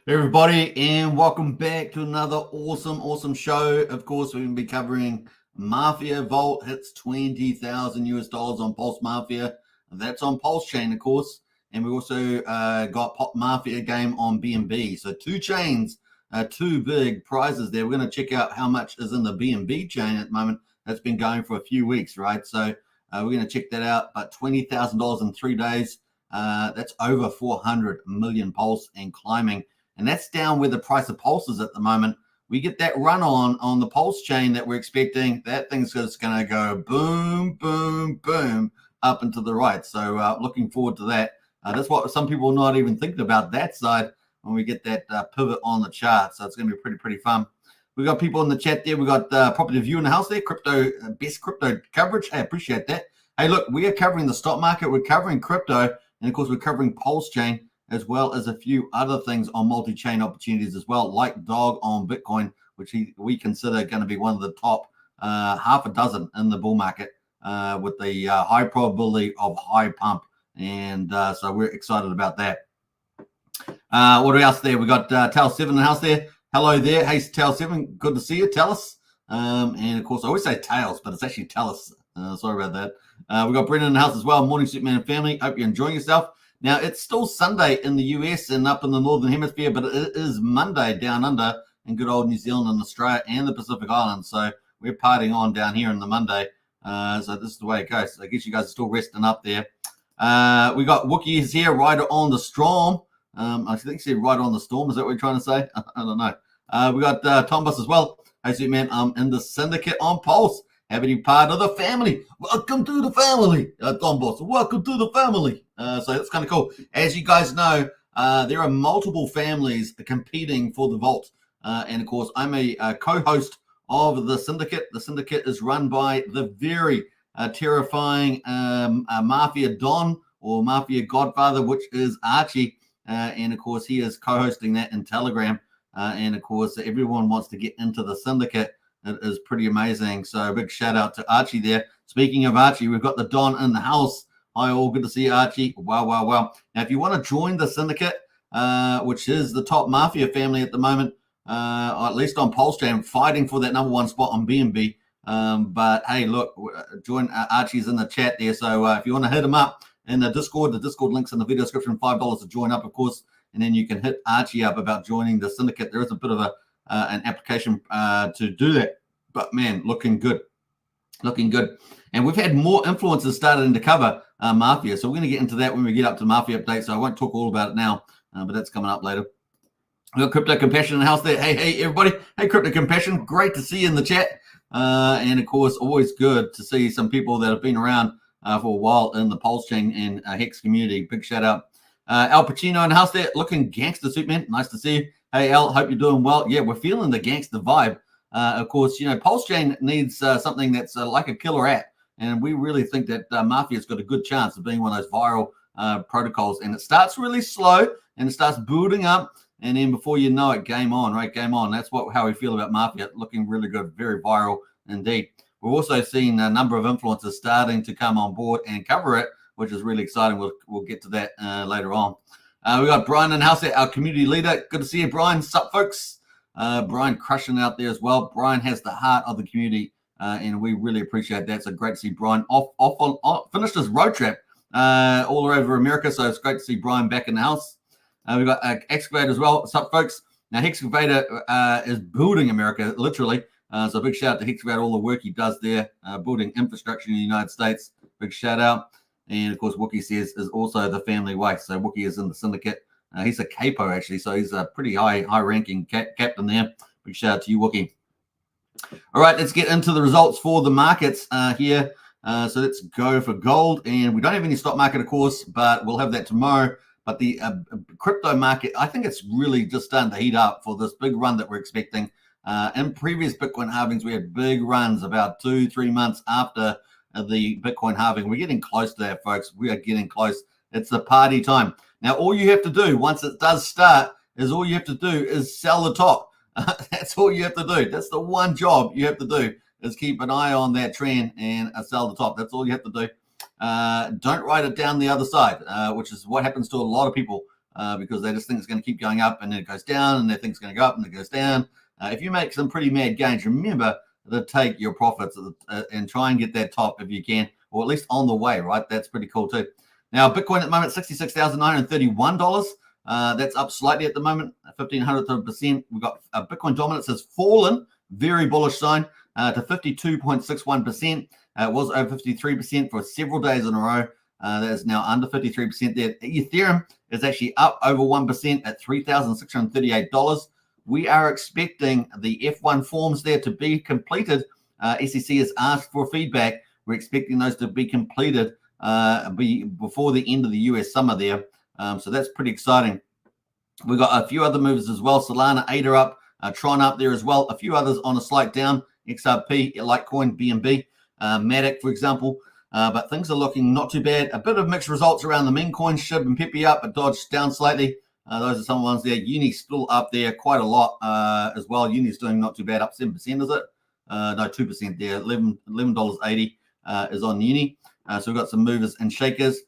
Hey everybody, and welcome back to another awesome show. Of course, we're going to be covering Mafia Vault hits 20,000 US dollars on Pulse Mafia. That's on Pulsechain, of course, and we also got Pop Mafia game on BNB. So two chains, two big prizes there. We're going to check out how much is in the BNB chain at the moment. That's been going for a few weeks, right? So we're going to check that out. But $20,000 in 3 days. That's over 400 million Pulse and climbing. And that's down where the price of Pulse is at the moment. We get that run on the Pulse chain that we're expecting. That thing's just going to go boom, boom, boom up and to the right. So looking forward to that. That's what some people are not even thinking about that side when we get that pivot on the chart. So it's going to be pretty fun. We got people in the chat there. We got Property View in the house there. Crypto, best crypto coverage. Hey, I appreciate that. Hey, look, we are covering the stock market. We're covering crypto. And of course, we're covering Pulse chain, as well as a few other things on multi-chain opportunities as well, like Dog on Bitcoin, which we consider going to be one of the top half a dozen in the bull market with the high probability of high pump. And so we're excited about that. What else there? We got Tal7 in the house there. Hello there. Hey, Tal7. Good to see you. Tell us. And of course, I always say Tails, but it's actually Tell us. Sorry about that. We got Brendan in the house as well. Morning, Superman and family. Hope you're enjoying yourself. Now, it's still Sunday in the US and up in the Northern Hemisphere, but it is Monday down under in good old New Zealand and Australia and the Pacific Islands. So we're partying on down here on the Monday. So this is the way it goes. I guess you guys are still resting up there. We got Wookie is here, Rider on the Storm. I think he said Rider on the Storm. Is that what you're trying to say? I don't know. We got Tom Bus as well. Hey, Superman, I'm in the syndicate on Pulse. Happy to be part of the family. Welcome to the family, Tom Boss. Welcome to the family. So that's kind of cool. As you guys know, there are multiple families competing for the vault. And of course, I'm a co-host of the syndicate. The syndicate is run by the very terrifying Mafia Don or Mafia Godfather, which is Archie. And of course, he is co-hosting that in Telegram. And of course, everyone wants to get into the syndicate. It is pretty amazing. So a big shout out to Archie there. Speaking of Archie, we've got the Don in the house. Hi all, good to see you, Archie. Wow. Now, if you want to join the syndicate, which is the top Mafia family at the moment, or at least on Pulsechain, fighting for that number one spot on BNB. But hey, look, join Archie's in the chat there. So if you want to hit him up in the Discord link's in the video description, $5 to join up, of course. And then you can hit Archie up about joining the syndicate. There is a bit of an application to do that, but man, looking good. And we've had more influencers started to cover Mafia, so we're going to get into that when we get up to the Mafia update. So I won't talk all about it now, but that's coming up later. We got Crypto Compassion in the house there. Hey everybody. Hey Crypto Compassion, great to see you in the chat. And of course, always good to see some people that have been around for a while in the Pulsechain and Hex community. Big shout out. Al Pacino in the house there, looking gangster, Superman. Nice to see you. Hey, Al, hope you're doing well. Yeah, we're feeling the gangster vibe. Of course, you know, Pulsechain needs something that's like a killer app. And we really think that Mafia's got a good chance of being one of those viral protocols. And it starts really slow and it starts building up. And then before you know it, game on, right? Game on. That's how we feel about Mafia. Looking really good, very viral indeed. We're also seeing a number of influencers starting to come on board and cover it, which is really exciting. We'll get to that later on. We got Brian in the house there, our community leader. Good to see you, Brian. Sup, folks? Brian crushing out there as well. Brian has the heart of the community, and we really appreciate that. So great to see Brian finished his road trip all over America. So it's great to see Brian back in the house. We've got Excavator as well. Sup, folks? Now, Hexavator is building America, literally. So big shout out to Hexavator, all the work he does there, building infrastructure in the United States. Big shout out. And, of course, Wookie says is also the family way. So Wookie is in the syndicate. He's a capo, actually. So he's a pretty high-ranking captain there. Big shout out to you, Wookie. All right, let's get into the results for the markets here. So let's go for gold. And we don't have any stock market, of course, but we'll have that tomorrow. But the crypto market, I think it's really just starting to heat up for this big run that we're expecting. In previous Bitcoin halvings, we had big runs about 2-3 months after the Bitcoin halving. We're getting close to that, folks. We are getting close. It's the party time. Now, all you have to do once it does start is sell the top. That's all you have to do. That's the one job you have to do is keep an eye on that trend and sell the top. That's all you have to do. Don't write it down the other side, which is what happens to a lot of people because they just think it's going to keep going up and then it goes down, and they think it's going to go up and it goes down. If you make some pretty mad gains, remember to take your profits and try and get that top if you can, or at least on the way, right? That's pretty cool too. Now, Bitcoin at the moment, $66,931. That's up slightly at the moment, 0.15%. We've got Bitcoin dominance has fallen, very bullish sign, to 52.61%. It was over 53% for several days in a row. That is now under 53% there. Ethereum is actually up over 1% at $3,638. We are expecting the F1 forms there to be completed. SEC has asked for feedback. We're expecting those to be completed before the end of the US summer there. So that's pretty exciting. We've got a few other moves as well. Solana, ADA up, Tron up there as well. A few others on a slight down. XRP, Litecoin, BNB, Matic, for example. But things are looking not too bad. A bit of mixed results around the meme coins. SHIB and Pepe up, but Dodge down slightly. Those are some ones there. Uni still up there quite a lot as well. Uni's doing not too bad, up 7%, is it? No, 2% there. $11.80 is on Uni. So we've got some movers and shakers.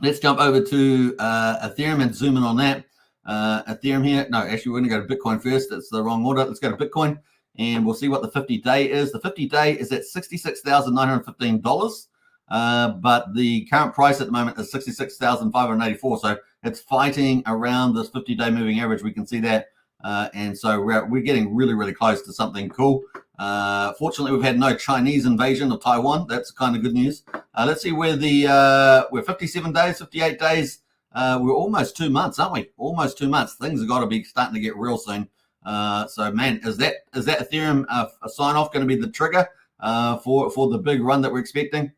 Let's jump over to Ethereum and zoom in on that. Ethereum here. No, actually, we're going to go to Bitcoin first. That's the wrong order. Let's go to Bitcoin, and we'll see what the 50-day is. The 50-day is at $66,915, but the current price at the moment is $66,584. So it's fighting around this 50-day moving average. We can see that. And so we're getting really, really close to something cool. Fortunately, we've had no Chinese invasion of Taiwan. That's kind of good news. Let's see where we're 57 days, 58 days. We're almost 2 months, aren't we? Almost 2 months. Things have got to be starting to get real soon. So, man, is that Ethereum a sign-off going to be the trigger for the big run that we're expecting?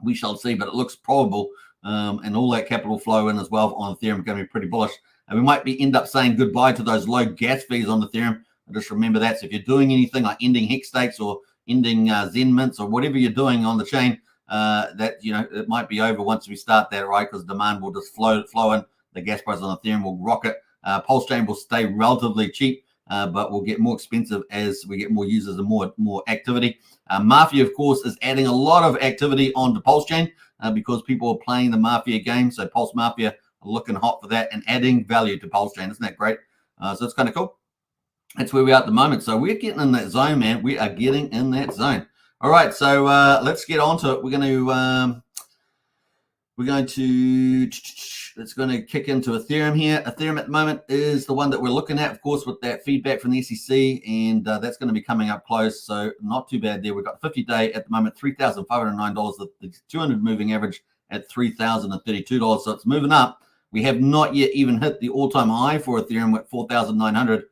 We shall see, but it looks probable. And all that capital flow in as well on Ethereum is going to be pretty bullish. And we might end up saying goodbye to those low gas fees on Ethereum. Just remember that. So if you're doing anything like ending Hex stakes or ending Zen mints or whatever you're doing on the chain, that it might be over once we start that, right? Because demand will just flow in. The gas price on Ethereum will rocket. Pulsechain will stay relatively cheap, but will get more expensive as we get more users and more activity. Mafia, of course, is adding a lot of activity onto Pulsechain because people are playing the Mafia game. So Pulse Mafia are looking hot for that and adding value to Pulsechain. Isn't that great? So it's kind of cool. That's where we are at the moment. So we're getting in that zone, man. We are getting in that zone. All right, so let's get on to it. It's going to kick into Ethereum here. Ethereum at the moment is the one that we're looking at, of course, with that feedback from the SEC, and that's going to be coming up close. So not too bad there. We've got 50-day at the moment, $3,509. The 200 moving average at $3,032. So it's moving up. We have not yet even hit the all-time high for Ethereum at 4,900.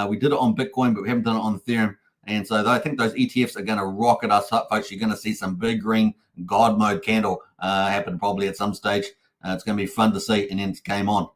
We did it on Bitcoin, but we haven't done it on Ethereum. And so I think those ETFs are going to rocket us up, folks. You're going to see some big green God mode candle happen probably at some stage. It's going to be fun to see. And then it's game on.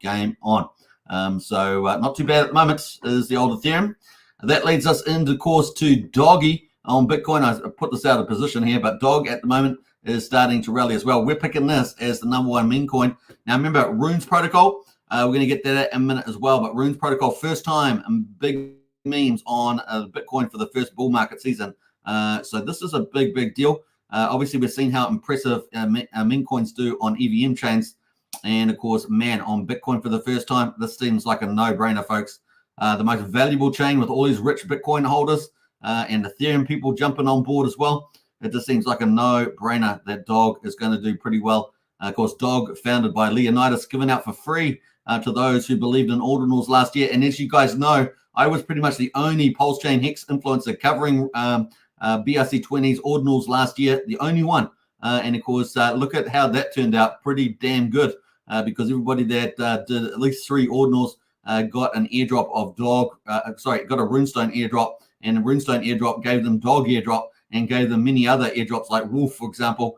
So not too bad at the moment is the old Ethereum. That leads us into course to Doggy on Bitcoin. I put this out of position here, but Dog at the moment is starting to rally as well. We're picking this as the #1 meme coin. Now remember, Runes Protocol. We're going to get that in a minute as well. But Runes Protocol, first time big memes on Bitcoin for the first bull market season. So this is a big deal. Obviously, we've seen how impressive meme coins do on EVM chains. And, of course, man, on Bitcoin for the first time, this seems like a no-brainer, folks. The most valuable chain with all these rich Bitcoin holders and Ethereum people jumping on board as well. It just seems like a no-brainer that Dog is going to do pretty well. Of course, Dog, founded by Leonidas, given out for free to those who believed in ordinals last year. And as you guys know, I was pretty much the only Pulsechain Hex influencer covering BRC20s ordinals last year, the only one. And of course, look at how that turned out, pretty damn good because everybody that did at least 3 ordinals got an airdrop of Dog, got a Runestone airdrop, and the Runestone airdrop gave them Dog airdrop and gave them many other airdrops like Wolf, for example.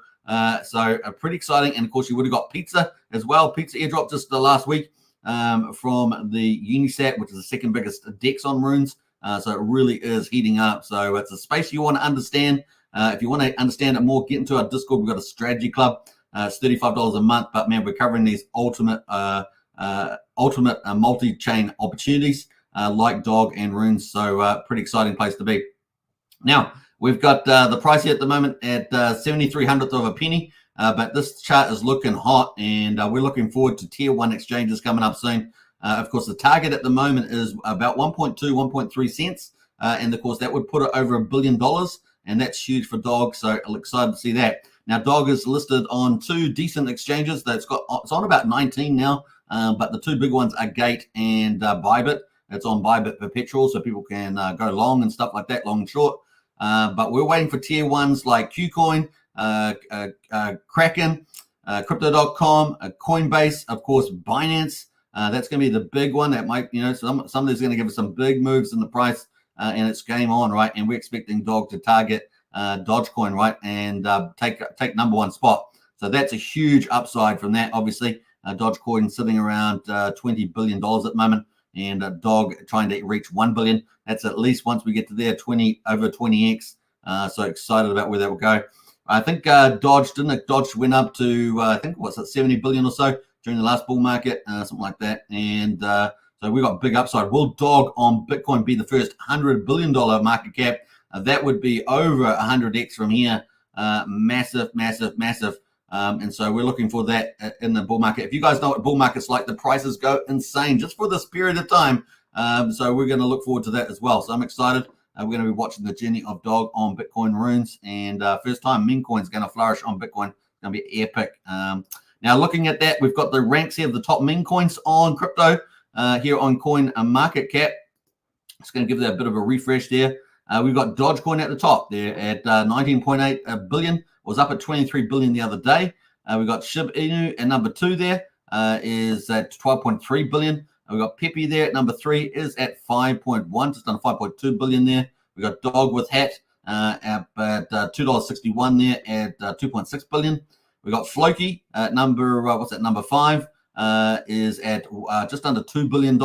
So pretty exciting. And of course, you would have got Pizza as well. Pizza airdrop just the last week from the Unisat, which is the second biggest DEX on Runes. So it really is heating up. So it's a space you want to understand. If you want to understand it more, get into our Discord. We've got a strategy club. It's $35 a month. But, man, we're covering these ultimate multi-chain opportunities like Dog and Runes. So pretty exciting place to be. Now, we've got the price here at the moment at 73/100th of a penny. But this chart is looking hot, and we're looking forward to tier 1 exchanges coming up soon. Of course, the target at the moment is about 1.2, 1.3 cents. And of course, that would put it over $1 billion, and that's huge for Dog. So I'm excited to see that. Now, Dog is listed on 2 decent exchanges. It's on about 19 now, but the 2 big ones are Gate and Bybit. It's on Bybit Perpetual, so people can go long and stuff like that, long and short. But we're waiting for tier 1s like Qcoin, Kraken, Crypto.com, Coinbase, of course, Binance. That's going to be the big one that might, somebody's going to give us some big moves in the price, and it's game on, right? And we're expecting Dog to target Dogecoin, right, and take number 1 spot. So that's a huge upside from that. Obviously, Dogecoin sitting around $20 billion at the moment, and Dog trying to reach 1 billion. That's at least once we get to there, over 20x. So excited about where that will go. I think Dodge went up to I think 70 billion or so during the last bull market, something like that. And so we got big upside. Will Dog on Bitcoin be the first $100 billion market cap? That would be over 100x from here. Massive, massive, massive. And so we're looking for that in the bull market. If you guys know what bull market's like, the prices go insane just for this period of time. So we're going to look forward to that as well. So I'm excited. We're going to be watching the journey of Dog on Bitcoin runes. And first time meme coin is going to flourish on Bitcoin. It's going to be epic. Now, looking at that, we've got the ranks here of the top meme coins on crypto here on Coin Market Cap. Just going to give that a bit of a refresh there. We've got Dogecoin at the top there at 19.8 billion. Was up at 23 billion the other day. We've got Shiba Inu at number 2 there, is at 12.3 billion. We've got Pepe there at number 3, is at 5.1, just under 5.2 billion there. We've got Dog with Hat at $2.61 there at 2.6 billion. We've got Floki at number 5, is at just under $2 billion.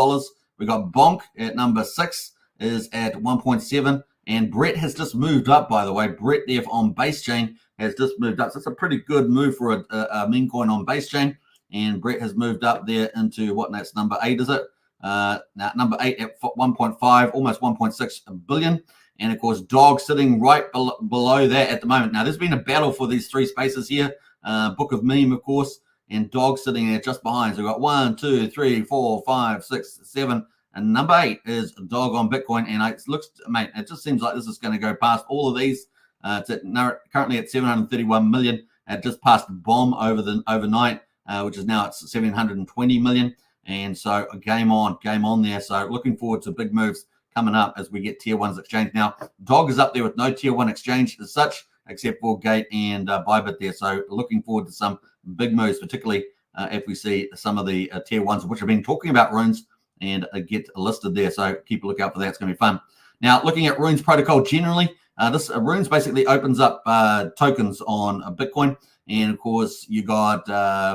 We've got Bonk at number 6, is at 1.7. And Brett has just moved up, by the way. Brett there on Base Chain has just moved up. So it's a pretty good move for a meme coin on Base Chain. And Brett has moved up there into that's number 8, is it? Now number 8 at 1.5, almost 1.6 billion. And of course, Dog sitting right below that at the moment. Now, there's been a battle for these 3 spaces here. Book of Meme, of course, and Dog sitting there just behind. So we've got 1, 2, 3, 4, 5, 6, 7. And number 8 is Dog on Bitcoin. And it just seems like this is going to go past all of these. It's currently at 731 million. It just passed Bomb overnight, which is now at 720 million. And so game on there. So looking forward to big moves coming up as we get tier 1s exchange. Now, Dog is up there with no tier 1 exchange as such, except for Gate and Bybit there. So looking forward to some big moves, particularly if we see some of the tier 1s, which have been talking about runes, and get listed there. So keep a lookout for that. It's going to be fun. Now, looking at Runes protocol generally, this Runes basically opens up tokens on Bitcoin. And of course, you got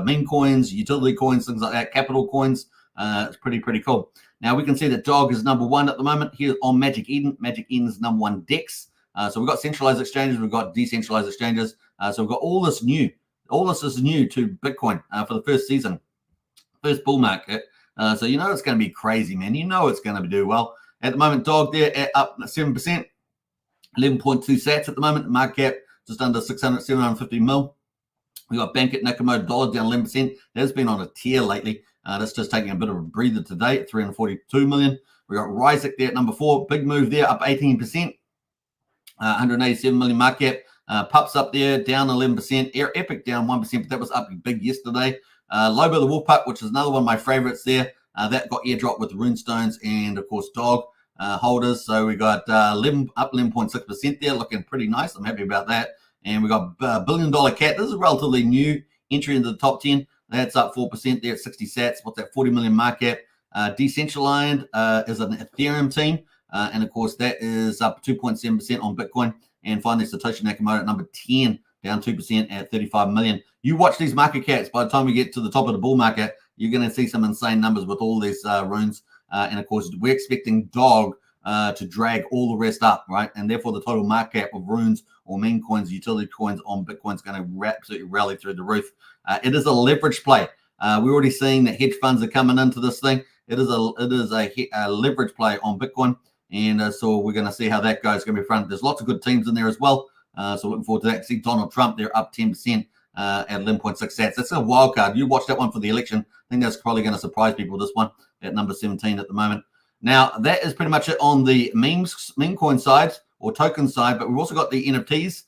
meme coins, utility coins, things like that, capital coins. It's pretty cool. Now, we can see that Dog is number 1 at the moment here on Magic Eden. Magic Eden is number 1 DEX. So we've got centralized exchanges. We've got decentralized exchanges. So we've got all this new. All this is new to Bitcoin for the first season, first bull market. So you know it's going to be crazy, man. You know it's going to do well. At the moment, Dog there up 7%, 11.2 sats at the moment. Market cap just under 750 mil. We got Bank at Nakamoto Dollar down 11%. That's been on a tear lately. That's just taking a bit of a breather today at 342 million. We got Ryzik there at number 4. Big move there, up 18%. 187 million market cap. Pups up there, down 11%. Epic down 1%, but that was up big yesterday. Lobo the Wolf Pup, which is another one of my favorites there. That got airdropped with Runestones and, of course, Dog holders. So we got up 11.6% there, looking pretty nice. I'm happy about that. And we got $1 billion cat. This is a relatively new entry into the top 10. That's up 4% there at 60 sats. What's that? 40 million market cap. Decentraland is an Ethereum team. And, of course, that is up 2.7% on Bitcoin. And finally, Satoshi Nakamoto at number 10, down 2% at 35 million. You watch these market caps. By the time we get to the top of the bull market, you're going to see some insane numbers with all these runes. And, of course, we're expecting Dog to drag all the rest up, right? And therefore, the total market cap of runes or meme coins, utility coins on Bitcoin is going to absolutely rally through the roof. It is a leverage play. We're already seeing that hedge funds are coming into this thing. It is a leverage play on Bitcoin. And so we're going to see how that goes. It's going to be fun. There's lots of good teams in there as well. So looking forward to that. See Donald Trump, they're up 10%. at 11.6 sats. That's a wild card. You watch that one for the election. I think that's probably going to surprise people, this one, at number 17 at the moment. Now, that is pretty much it on the meme coin side or token side, but we've also got the NFTs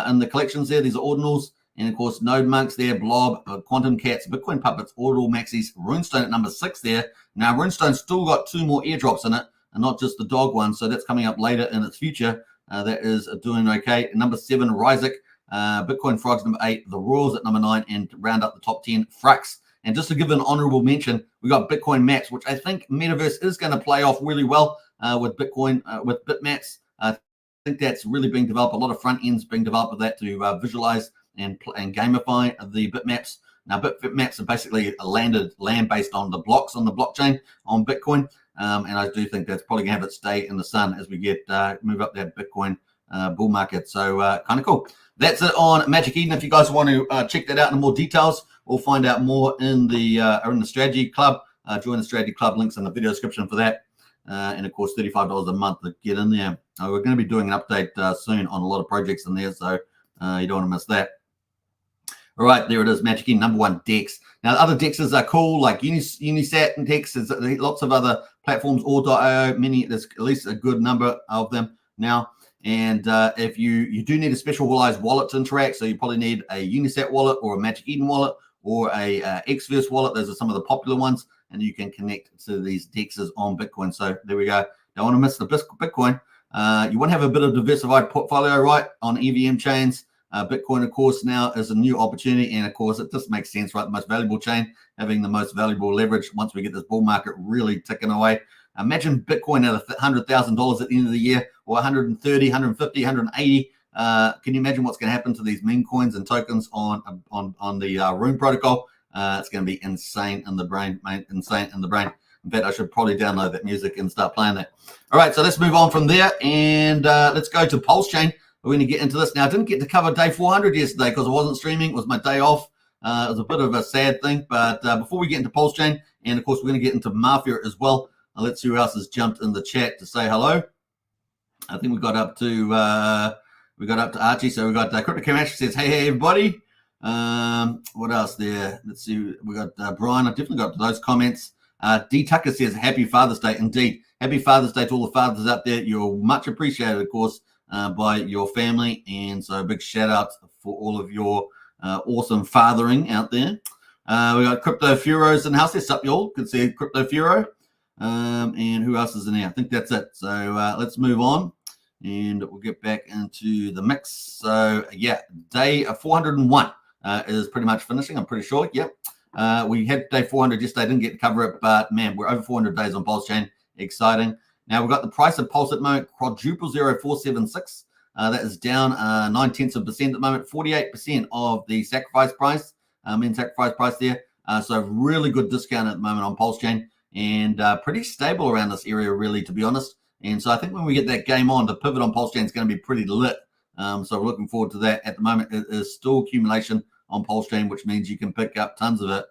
in the collections there. These are ordinals, and of course, Node Monks there, Blob, Quantum Cats, Bitcoin Puppets, Ordinal Maxis, Runestone at number 6 there. Now, Runestone's still got 2 more airdrops in it, and not just the dog one, so that's coming up later in its future. That is doing okay. Number 7, Ryzik, Bitcoin Frogs, number 8, The Royals at number 9, and to round up the top 10, Frux. And just to give an honorable mention, we got Bitcoin Maps, which I think Metaverse is going to play off really well with Bitcoin, with Bitmaps. I think that's really being developed. A lot of front ends being developed with that to visualize and gamify the bitmaps. Now, bitmaps are basically land based on the blocks on the blockchain on Bitcoin, and I do think that's probably going to have its day in the sun as we get move up that Bitcoin bull market. So kind of cool. That's it on Magic Eden. If you guys want to check that out in more details, we'll find out more in the Strategy Club. Join the Strategy Club. Links in the video description for that. And of course, $35 a month to get in there. We're going to be doing an update soon on a lot of projects in there, so you don't want to miss that. All right, there it is, Magic Eden number 1 DEX. Now, the other DEXs are cool, like Unisat and DEX. There's lots of other platforms, Or.io, there's at least a good number of them now. And if you do need a specialized wallet to interact, so you probably need a Unisat wallet or a Magic Eden wallet or a Xverse wallet. Those are some of the popular ones, and you can connect to these DEXs on Bitcoin. So there we go. Don't want to miss the Bitcoin. You want to have a bit of diversified portfolio, right, on EVM chains. Bitcoin, of course, now is a new opportunity, and of course, it just makes sense, right? The most valuable chain, having the most valuable leverage once we get this bull market really ticking away. Imagine Bitcoin at $100,000 at the end of the year, or 130, 150, 180. Can you imagine what's going to happen to these meme coins and tokens on the Rune protocol? It's going to be insane in the brain, mate. Insane in the brain. In fact, I should probably download that music and start playing that. All right, so let's move on from there, and let's go to Pulsechain. We're going to get into this now. I didn't get to cover day 400 yesterday because I wasn't streaming. It was my day off. It was a bit of a sad thing. But before we get into Pulsechain, and of course we're going to get into Mafia as well. Let's see who else has jumped in the chat to say hello. I think we got up to Archie. So we got Crypto Camash says, hey everybody. What else there? Let's see. We got Brian. I definitely got those comments. D Tucker says, happy Father's Day. Indeed, happy Father's Day to all the fathers out there. You're much appreciated, of course, by your family, and so a big shout out for all of your awesome fathering out there. We got Crypto Furos in the house. There's up, y'all. Good to see Crypto Furo. And who else is in here? I think that's it. So let's move on, and we'll get back into the mix. So yeah, day 401 is pretty much finishing. I'm pretty sure. Yep. We had day 400 yesterday. Didn't get to cover it, but man, we're over 400 days on Pulsechain. Exciting. Now we've got the price of Pulse at the moment, quadruple 0476. That is down 0.9% at the moment, 48% of the sacrifice price, sacrifice price there. So really good discount at the moment on Pulsechain, and pretty stable around this area, really, to be honest. And so I think when we get that game on, the pivot on Pulsechain is going to be pretty lit. So we're looking forward to that. At the moment, it is still accumulation on Pulsechain, which means you can pick up tons of it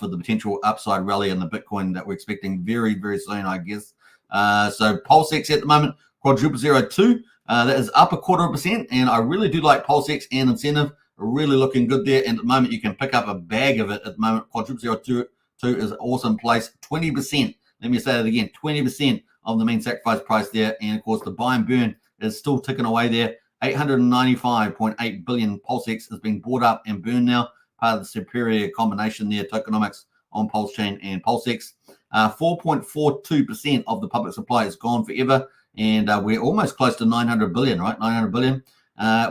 for the potential upside rally in the Bitcoin that we're expecting very, very soon, I guess. So PulseX at the moment, quadruple 02. That is up 0.25%, and I really do like PulseX and Incentive. Really looking good there. And at the moment, you can pick up a bag of it at the moment. Quadruple 02 is an awesome place. 20%. Let me say that again. 20% of the main sacrifice price there. And of course, the buy and burn is still ticking away there. 895.8 billion PulseX has been bought up and burned now. Part of the superior combination there, tokenomics on Pulsechain and PulseX. 4.42% of the public supply is gone forever, and we're almost close to 900 billion, right? 900 billion.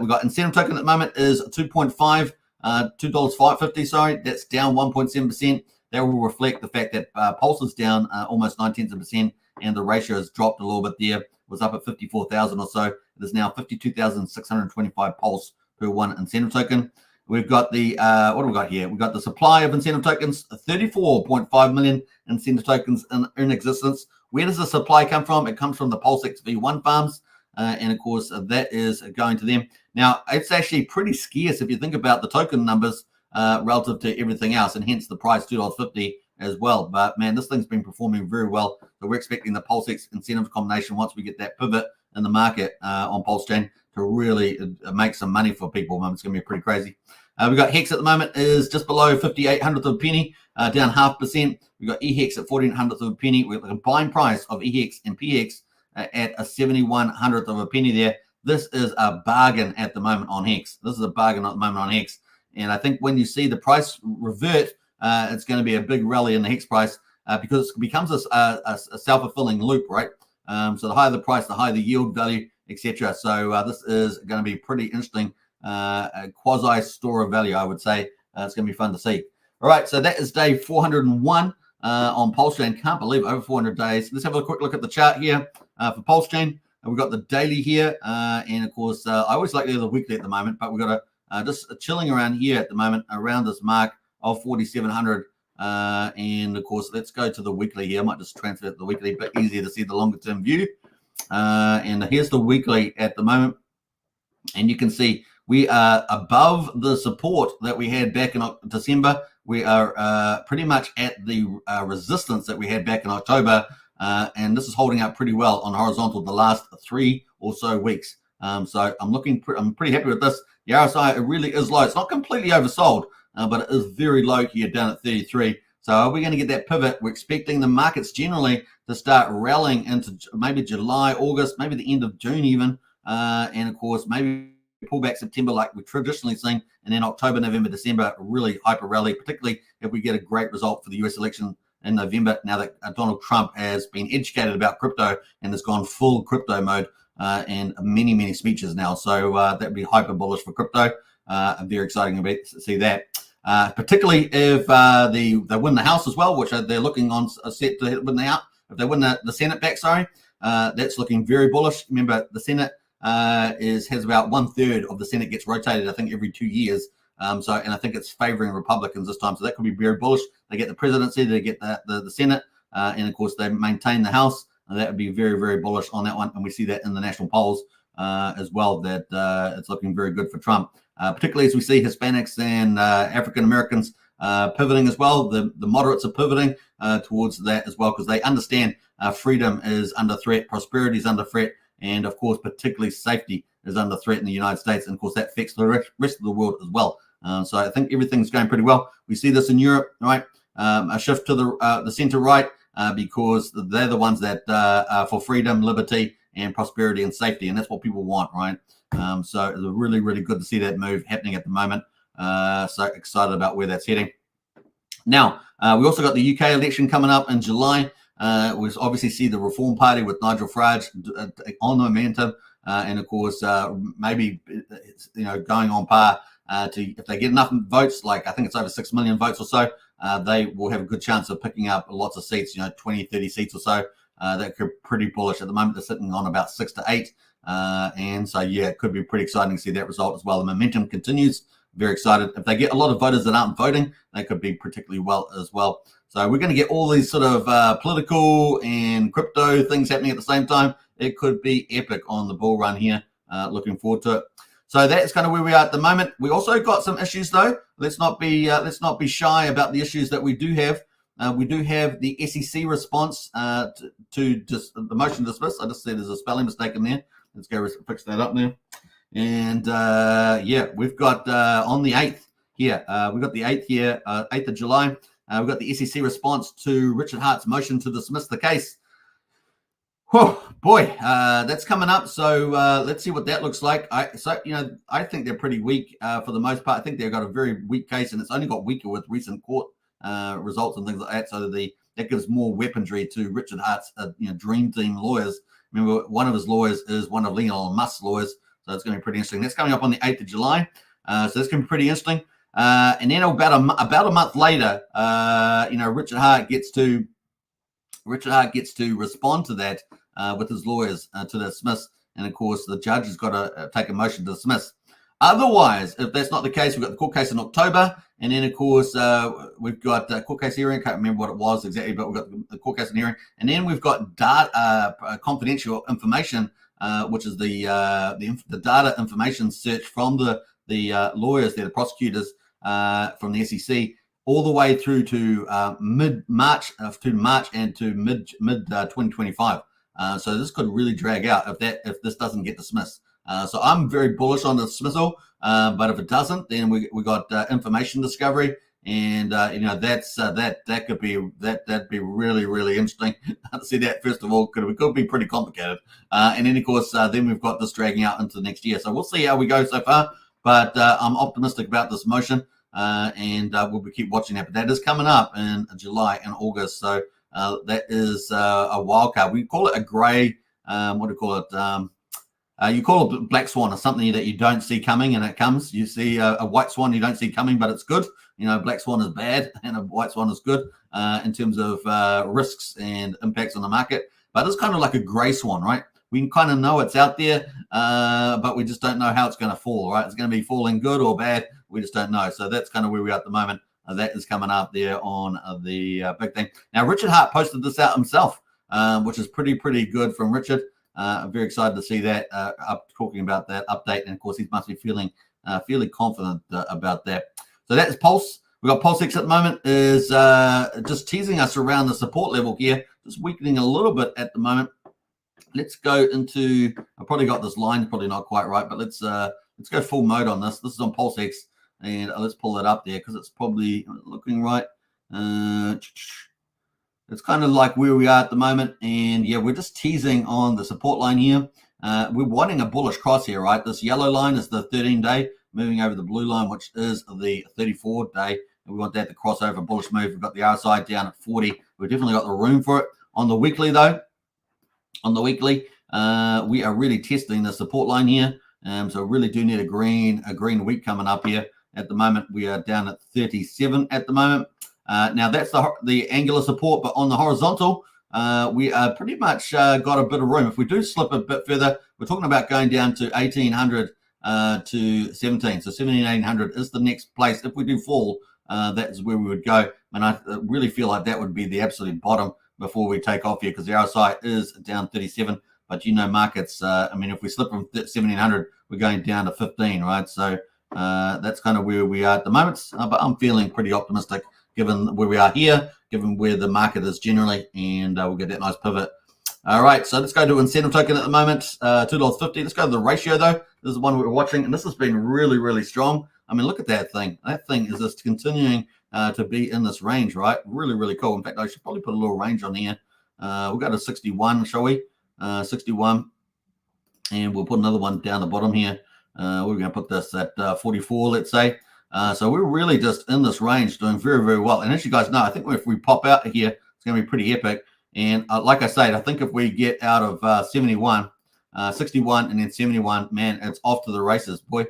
We got incentive token at the moment is 2.5, $2.50. Sorry, that's down 1.7%. That will reflect the fact that Pulse is down almost 0.9%, and the ratio has dropped a little bit there. It was up at 54,000 or so. It is now 52,625 Pulse per one incentive token. We've got the, what do we got here? We've got the supply of incentive tokens, 34.5 million incentive tokens in existence. Where does the supply come from? It comes from the PulseX V1 farms. And of course, that is going to them. Now, it's actually pretty scarce if you think about the token numbers relative to everything else, and hence the price, $2.50 as well. But man, this thing's been performing very well. So we're expecting the PulseX incentive combination once we get that pivot in the market on Pulsechain to really make some money for people. It's going to be pretty crazy. We've got Hex at the moment is just below 58 hundredths of a penny, down 0.5%. We've got EHEX at 14 hundredths of a penny. We've got the combined price of EHEX and PX at a 71 hundredth of a penny there. This is a bargain at the moment on Hex. This is a bargain at the moment on Hex. And I think when you see the price revert, it's going to be a big rally in the Hex price because it becomes a self-fulfilling loop, right? So the higher the price, the higher the yield value, etc. So this is going to be pretty interesting. A quasi store of value, I would say. It's going to be fun to see. All right, so that is day 401 on Pulsechain. Can't believe over 400 days. Let's have a quick look at the chart here for Pulsechain. We've got the daily here, and of course, I always like the weekly at the moment, but we've got just chilling around here at the moment, around this mark of 4,700. And of course, let's go to the weekly here. I might just transfer it to the weekly, but easier to see the longer term view. And here's the weekly at the moment, and you can see we are above the support that we had back in December. We are pretty much at the resistance that we had back in October, and this is holding up pretty well on horizontal the last 3 or so weeks. So I'm pretty happy with this. The RSI, it really is low. It's not completely oversold, but it is very low here down at 33. So are we going to get that pivot? We're expecting the markets generally to start rallying into maybe July, August, maybe the end of June even, and of course maybe pull back September like we've traditionally seen, and then October, November, December, really hyper rally, particularly if we get a great result for the US election in November, now that Donald Trump has been educated about crypto and has gone full crypto mode and many speeches now. So that'd be hyper bullish for crypto. Very exciting to see that. Particularly if they win the House as well, which they're looking on set to win the House. If they win the Senate back, that's looking very bullish. Remember, the Senate has about 1/3 of the Senate gets rotated, I think, every 2 years. And I think it's favoring Republicans this time. So that could be very bullish. They get the presidency, they get the Senate, and of course they maintain the House. That would be very bullish on that one. And we see that in the national polls as well, that it's looking very good for Trump. Particularly as we see Hispanics and African Americans pivoting as well. The moderates are pivoting towards that as well because they understand freedom is under threat, prosperity is under threat, and of course, particularly safety is under threat in the United States. And of course, that affects the rest of the world as well. So I think everything's going pretty well. We see this in Europe, right? A shift to the center right because they're the ones that are for freedom, liberty, and prosperity and safety. And that's what people want, right? So it's really good to see that move happening at the moment. So excited about where that's heading. Now, we also got the UK election coming up in July. We obviously see the Reform Party with Nigel Farage on momentum, and of course, maybe going on par to if they get enough votes, like I think it's over 6 million votes or so, they will have a good chance of picking up lots of seats, 20, 30 seats or so. That could be pretty bullish. At the moment, they're sitting on about 6 to 8, and so yeah, it could be pretty exciting to see that result as well. The momentum continues. Very excited. If they get a lot of voters that aren't voting, they could be particularly well as well. So we're going to get all these sort of political and crypto things happening at the same time. It could be epic on the bull run here. Looking forward to it. So that's kind of where we are at the moment. We also got some issues though. Let's not be shy about the issues that we do have. We do have the SEC response to just the motion to dismiss. I just see there's a spelling mistake in there. Let's go fix that up now. And yeah, we've got on the 8th here. We've got the 8th here, 8th of July. We've got the SEC response to Richard Hart's motion to dismiss the case. Oh boy, that's coming up. So let's see what that looks like. I think they're pretty weak for the most part. I think they've got a very weak case, and it's only got weaker with recent court results and things like that. So that gives more weaponry to Richard Hart's dream team lawyers. Remember, one of his lawyers is one of Elon Musk's lawyers, so it's going to be pretty interesting. That's coming up on the 8th of July, so that's going to be pretty interesting. And then about a month later, Richard Hart gets to respond to that with his lawyers to dismiss, and of course the judge has got to take a motion to dismiss. Otherwise, if that's not the case, we've got the court case in October, and then of course we've got a court case hearing. I can't remember what it was exactly, but we've got the court case and hearing, and then we've got confidential information, which is the data information search from the lawyers, the prosecutors from the SEC, all the way through to mid-March and to mid 2025. So this could really drag out if this doesn't get dismissed. So I'm very bullish on the dismissal. But if it doesn't, then we got information discovery, and that could be that'd be really interesting to see that. First of all, could be pretty complicated, and then of course then we've got this dragging out into next year. So we'll see how we go so far. But I'm optimistic about this motion, and we'll keep watching that. But that is coming up in July and August, so that is a wild card. We call it a grey. What do you call it? You call it black swan, or something that you don't see coming, and it comes. You see a white swan you don't see coming, but it's good. Black swan is bad, and a white swan is good in terms of risks and impacts on the market. But it's kind of like a grey swan, right? We can kind of know it's out there, but we just don't know how it's going to fall, right? It's going to be falling good or bad. We just don't know. So that's kind of where we are at the moment. That is coming up there on the big thing. Now, Richard Hart posted this out himself, which is pretty good from Richard. I'm very excited to see that up talking about that update. And of course, he must be feeling fairly confident about that. So that is Pulse. We've got Pulse X at the moment is just teasing us around the support level here, just weakening a little bit at the moment. Let's go into, I probably got this line probably not quite right, but let's go full mode on this. This is on Pulse X, and let's pull it up there because it's probably looking right. It's kind of like where we are at the moment, and yeah, we're just teasing on the support line here. We're wanting a bullish cross here, right? This yellow line is the 13-day, moving over the blue line, which is the 34-day. And we want that to cross over bullish move. We've got the RSI down at 40. We've definitely got the room for it. On the weekly, though, we are really testing the support line here. So really do need a green week coming up here. At the moment, we are down at 37 at the moment. Now that's the angular support, but on the horizontal, we are pretty much got a bit of room. If we do slip a bit further, we're talking about going down to 1800 to 17. So 17,800 is the next place. If we do fall, that's where we would go. And I really feel like that would be the absolute bottom before we take off here, because the RSI is down 37. But markets, I mean, if we slip from 1700, we're going down to 15, right? So that's kind of where we are at the moment. But I'm feeling pretty optimistic given where we are here, given where the market is generally, and we'll get that nice pivot. All right, so let's go to incentive token at the moment, $2.50. Let's go to the ratio, though. This is the one we're watching, and this has been really strong. I mean, look at that thing. That thing is just continuing to be in this range, right? Really cool. In fact, I should probably put a little range on here. We'll go to 61, shall we? 61, and we'll put another one down the bottom here. We're going to put this at 44, let's say. So we're really just in this range doing very well. And as you guys know, I think if we pop out here, it's going to be pretty epic. And like I said, I think if we get out of 71, 61, and then 71, man, it's off to the races, boy.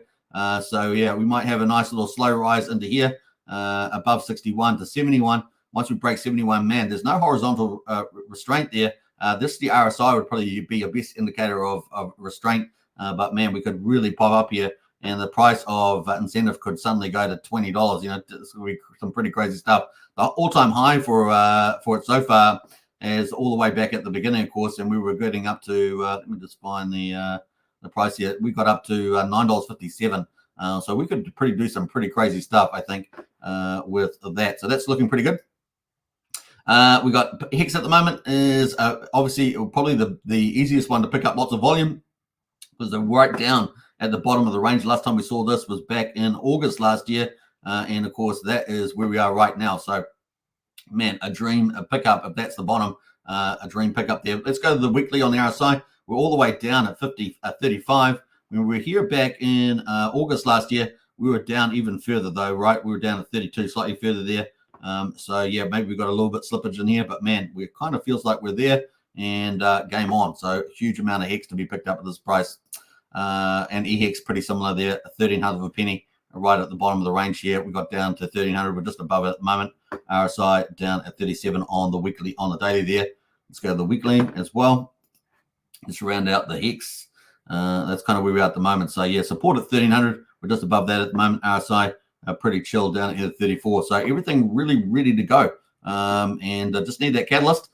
So yeah, we might have a nice little slow rise into here, above 61 to 71. Once we break 71, man, there's no horizontal restraint there. The RSI would probably be your best indicator of restraint. But man, we could really pop up here, and the price of incentive could suddenly go to $20. It's going to be some pretty crazy stuff. The all-time high for it so far is all the way back at the beginning, of course, and we were getting up to. Let me just find the price here. We got up to $9.57. So we could do some pretty crazy stuff, I think, with that. So that's looking pretty good. We got Hex at the moment is obviously probably the easiest one to pick up lots of volume, because they're right down at the bottom of the range. Last time we saw this was back in August last year. And of course, that is where we are right now. So, man, a pickup, if that's the bottom, a dream pickup there. Let's go to the weekly on the RSI. We're all the way down at 35. When we were here back in August last year, we were down even further, though, right? We were down at 32, slightly further there. So, yeah, maybe we got a little bit slippage in here. But, man, it kind of feels like we're there. And game on. So huge amount of Hex to be picked up at this price. And EHEX pretty similar there, 1/13 of a penny, right at the bottom of the range here. We got down to 1,300. We're just above it at the moment. RSI down at 37 on the weekly, on the daily there. Let's go to the weekly as well. Let's round out the Hex. That's kind of where we are at the moment. So yeah, support at 1,300. We're just above that at the moment. RSI pretty chill down here at 34. So everything really ready to go. And just need that catalyst.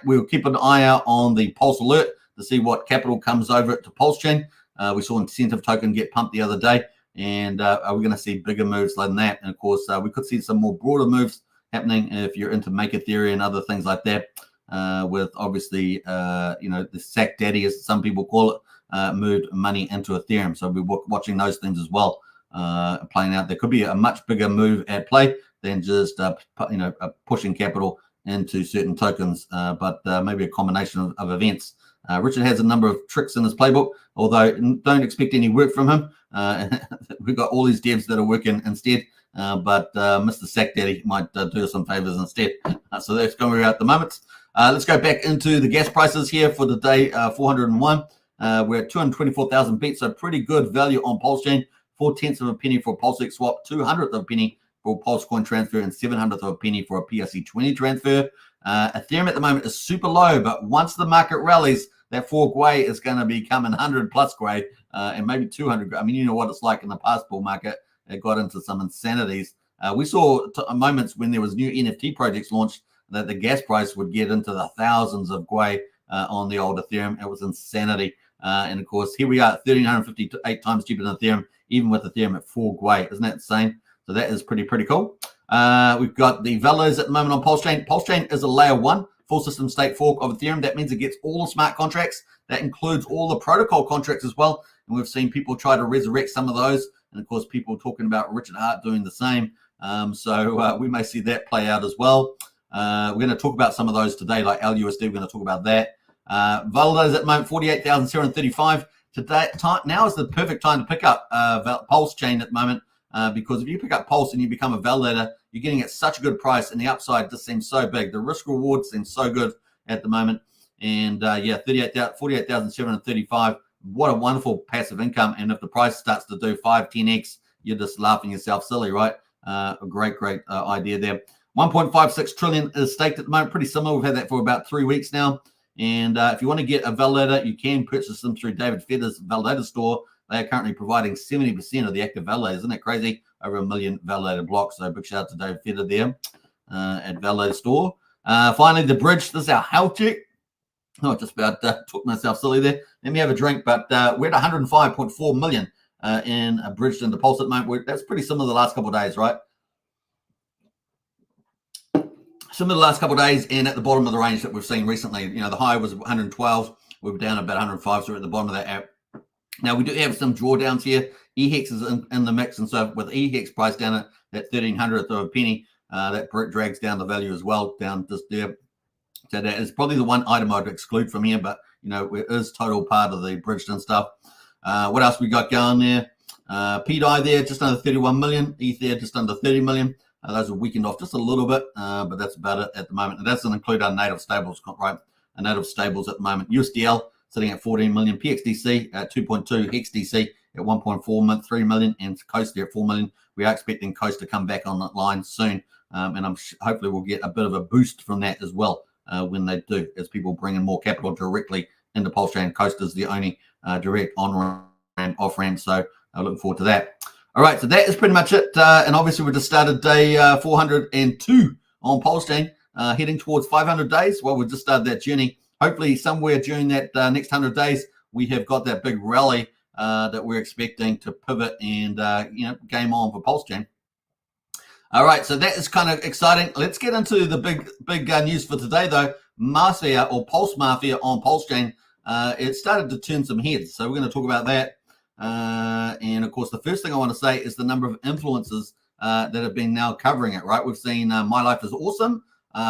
We'll keep an eye out on the Pulse alert to see what capital comes over to Pulsechain. We saw incentive token get pumped the other day, and are we going to see bigger moves than that? And of course, we could see some more broader moves happening if you're into maker theory and other things like that. With obviously, the sack daddy, as some people call it, moved money into Ethereum. So we're watching those things as well playing out. There could be a much bigger move at play than just pushing capital into certain tokens, but maybe a combination of events. Richard has a number of tricks in his playbook, although don't expect any work from him. We've got all these devs that are working instead, but Mr. Sack Daddy might do us some favors instead. So that's going where we're at the moment. Let's go back into the gas prices here for the day 401. We're at 224,000 bits, so pretty good value on Pulsechain. 0.4 of a penny for a Pulsex swap, 200th of a penny for a Pulsecoin transfer, and 700th of a penny for a PRC20 transfer. Ethereum at the moment is super low, but once the market rallies, that 4 Gwei is going to become 100 plus Gwei, and maybe 200. I mean, you know what it's like in the past bull market. It got into some insanities. We saw moments when there was new NFT projects launched that the gas price would get into the thousands of Gwei on the old Ethereum. It was insanity. And of course, here we are, 1,358 times cheaper than Ethereum, even with Ethereum at 4 Gwei. Isn't that insane? So that is pretty cool. We've got the validators at the moment on Pulsechain. Pulsechain is a layer 1 full system state fork of Ethereum. That means it gets all the smart contracts. That includes all the protocol contracts as well. And we've seen people try to resurrect some of those. And of course, people talking about Richard Hart doing the same. So we may see that play out as well. We're going to talk about some of those today, like USD. We're going to talk about that. Validators at the moment, 48,735. Now is the perfect time to pick up Pulsechain at the moment, because if you pick up Pulse and you become a validator, you're getting at such a good price, and the upside just seems so big. The risk reward seems so good at the moment. And 48,735. What a wonderful passive income. And if the price starts to do 5-10x, you're just laughing yourself silly, right? A great idea there. 1.56 trillion is staked at the moment. Pretty similar. We've had that for about 3 weeks now. And if you want to get a validator, you can purchase them through David Feder's validator store. They are currently providing 70% of the active validators. Isn't that crazy? Over 1 million validator blocks. So big shout out to David Feder there at validator store. Finally, the bridge. This is our health check. Oh, just about took myself silly there. Let me have a drink. But we're at 105.4 million in bridged into Pulse at the moment. That's pretty similar to the last couple of days, right? Similar to the last couple of days, and at the bottom of the range that we've seen recently. You know, the high was 112. We were down about 105, so we're at the bottom of that app. Now, we do have some drawdowns here. EHEX is in the mix, and so with EHEX price down at that 1,300th of a penny, that drags down the value as well, down just there. So that is probably the one item I'd exclude from here, but, you know, it is total part of the bridged and stuff. What else we got going there? PDI there, just under 31 million. ETH there, just under 30 million. Those are weakened off just a little bit, but that's about it at the moment. It doesn't include our native stables, right? Our native stables at the moment. USDL sitting at 14 million, PXDC at 2.2, XDC at 1.4, 3 million, and Coaster at 4 million. We are expecting Coaster to come back on that line soon, and hopefully we'll get a bit of a boost from that as well when they do, as people bring in more capital directly into Pulsechain. Coaster is the only direct on-ramp, off-ramp, so I'm looking forward to that. All right, so that is pretty much it. And obviously, we just started day 402 on Pulsechain, heading towards 500 days. Well, we just started that journey. Hopefully, somewhere during that next 100 days, we have got that big rally that we're expecting to pivot and, game on for Pulsechain. All right, so that is kind of exciting. Let's get into the big news for today, though. Mafia or Pulse Mafia on Pulsechain, it started to turn some heads. So we're going to talk about that. And of course, the first thing I want to say is the number of influencers that have been now covering it, right? We've seen My Life is Awesome,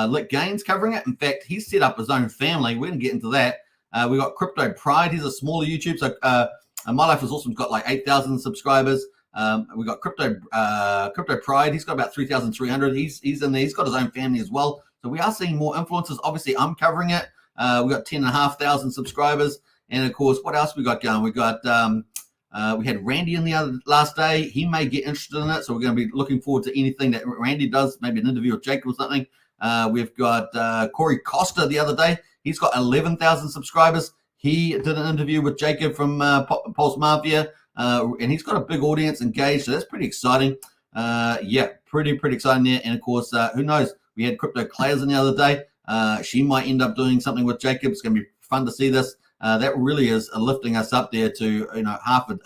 Lick Gaines covering it. In fact, he's set up his own family. We're going to get into that. We got Crypto Pride. He's a smaller YouTube. So My Life is Awesome's got like 8,000 subscribers. We got Crypto Pride. He's got about 3,300. He's in there. He's got his own family as well. So we are seeing more influencers. Obviously, I'm covering it. We got 10,500 subscribers. And of course, what else we got going? We got we had Randy in the last day. He may get interested in it, so we're going to be looking forward to anything that Randy does, maybe an interview with Jacob or something. We've got Corey Costa the other day. He's got 11,000 subscribers. He did an interview with Jacob from Pulse Mafia, and he's got a big audience engaged, so that's pretty exciting. Pretty exciting there. And of course, who knows? We had Crypto Clays in the other day. She might end up doing something with Jacob. It's going to be fun to see this. That really is lifting us up there to half a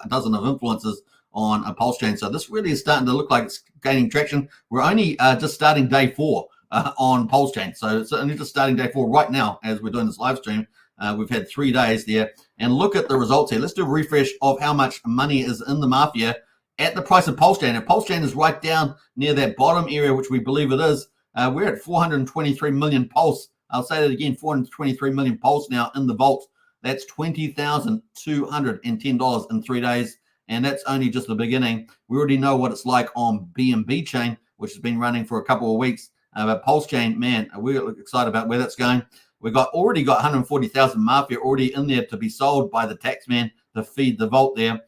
dozen of influencers on a Pulsechain. So this really is starting to look like it's gaining traction. We're only just starting day 4 on Pulsechain, so it's only just starting day 4 right now as we're doing this live stream. We've had 3 days there. And look at the results here. Let's do a refresh of how much money is in the Mafia at the price of Pulsechain. And Pulsechain is right down near that bottom area, which we believe it is. We're at 423 million pulse. I'll say that again, 423 million pulse now in the vault. That's $20,210 in 3 days. And that's only just the beginning. We already know what it's like on BNB chain, which has been running for a couple of weeks. But Pulsechain, man, we're excited about where that's going. We've already got 140,000 Mafia already in there to be sold by the taxman to feed the vault there.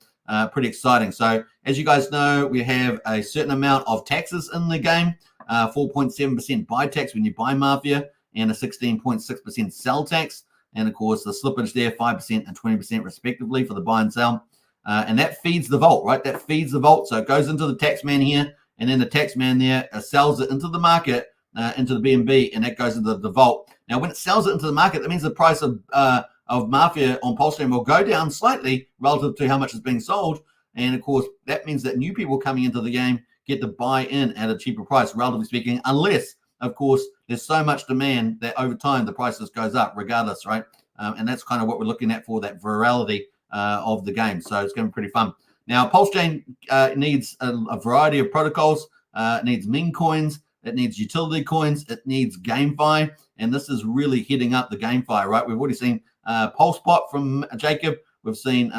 Pretty exciting. So as you guys know, we have a certain amount of taxes in the game, 4.7% buy tax when you buy Mafia, and a 16.6% sell tax. And of course, the slippage there, 5% and 20% respectively for the buy and sell. And that feeds the vault, right? That feeds the vault. So it goes into the taxman here, and then the taxman there sells it into the market, into the BNB, and that goes into the vault. Now, when it sells it into the market, that means the price of Mafia on Pulsechain will go down slightly relative to how much is being sold. And of course, that means that new people coming into the game get to buy in at a cheaper price, relatively speaking, unless, of course, there's so much demand that over time the prices goes up regardless, right? And that's kind of what we're looking at for that virality of the game. So it's going to be pretty fun. Now, Pulsechain needs a variety of protocols. It needs meme coins. It needs utility coins. It needs GameFi. And this is really hitting up the GameFi, right? We've already seen PulseBot from Jacob. We've seen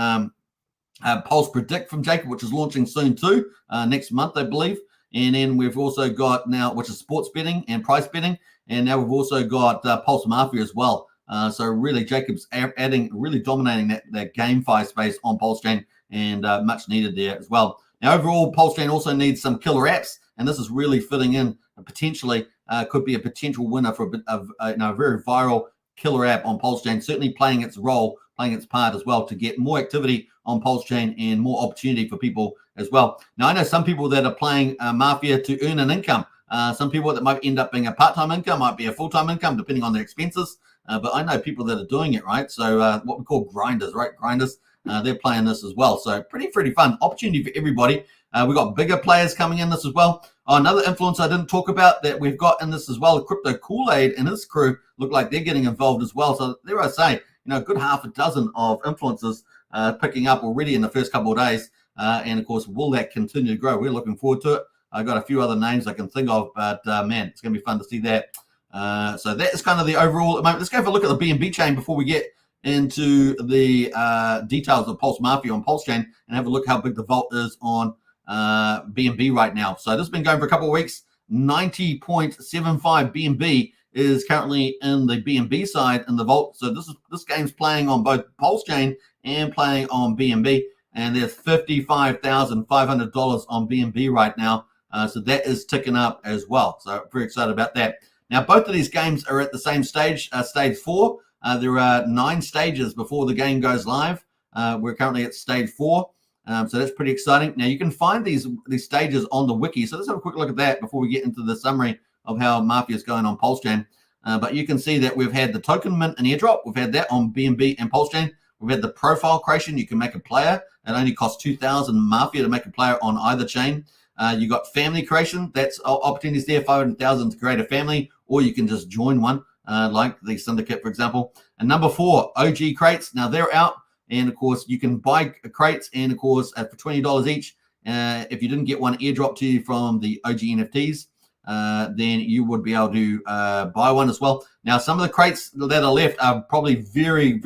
Pulse Predict from Jacob, which is launching soon too, next month, I believe. And then we've also got now, which is sports betting and price betting. And now we've also got Pulse Mafia as well. So really, Jacob's really dominating that GameFi space on Pulsechain, and much needed there as well. Now, overall, Pulsechain also needs some killer apps, and this is really fitting in potentially, could be a potential winner for a very viral killer app on Pulsechain, certainly playing its role, playing its part as well to get more activity on Pulsechain and more opportunity for people as well. Now, I know some people that are playing Mafia to earn an income. Some people that might end up being a part-time income, might be a full-time income, depending on their expenses. But I know people that are doing it, right? So what we call grinders, right? Grinders, they're playing this as well. So pretty fun opportunity for everybody. We've got bigger players coming in this as well. Another influencer I didn't talk about that we've got in this as well, Crypto Kool-Aid and his crew look like they're getting involved as well. So there I say, a good half a dozen of influencers picking up already in the first couple of days. And of course, will that continue to grow? We're looking forward to it. I got a few other names I can think of, but man, it's going to be fun to see that. So that is kind of the overall at the moment. Let's go have a look at the BNB chain before we get into the details of Pulse Mafia on Pulsechain and have a look how big the vault is on BNB right now. So this has been going for a couple of weeks. 90.75 BNB is currently in the BNB side in the vault. So this game's playing on both Pulsechain and playing on BNB. And there's $55,500 on BNB right now. So that is ticking up as well. So very excited about that. Now, both of these games are at the same stage, stage 4. There are 9 stages before the game goes live. We're currently at stage 4. So that's pretty exciting. Now, you can find these stages on the wiki. So let's have a quick look at that before we get into the summary of how Mafia is going on Pulsechain. But you can see that we've had the token mint and airdrop. We've had that on BNB and Pulsechain. We've had the profile creation. You can make a player. It only costs 2,000 Mafia to make a player on either chain. You got family creation. That's opportunities there, 500,000 to create a family, or you can just join one, like the Syndicate, for example. And number 4, OG crates. Now they're out, and of course you can buy crates, and of course for $20 each. If you didn't get one airdrop to you from the OG NFTs, then you would be able to buy one as well. Now some of the crates that are left are probably very.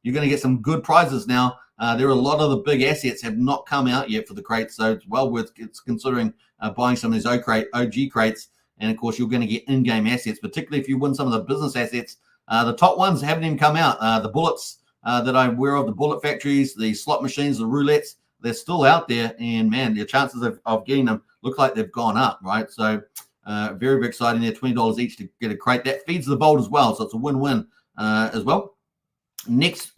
You're going to get some good prizes now. There are a lot of the big assets have not come out yet for the crates, so it's well worth considering buying some of these OG crates. And of course, you're going to get in-game assets, particularly if you win some of the business assets. The top ones haven't even come out. The bullets that I'm aware of, the bullet factories, the slot machines, the roulettes, they're still out there. And man, the chances of getting them look like they've gone up, right? So very exciting there. $20 each to get a crate. That feeds the vault as well, so it's a win-win as well. Next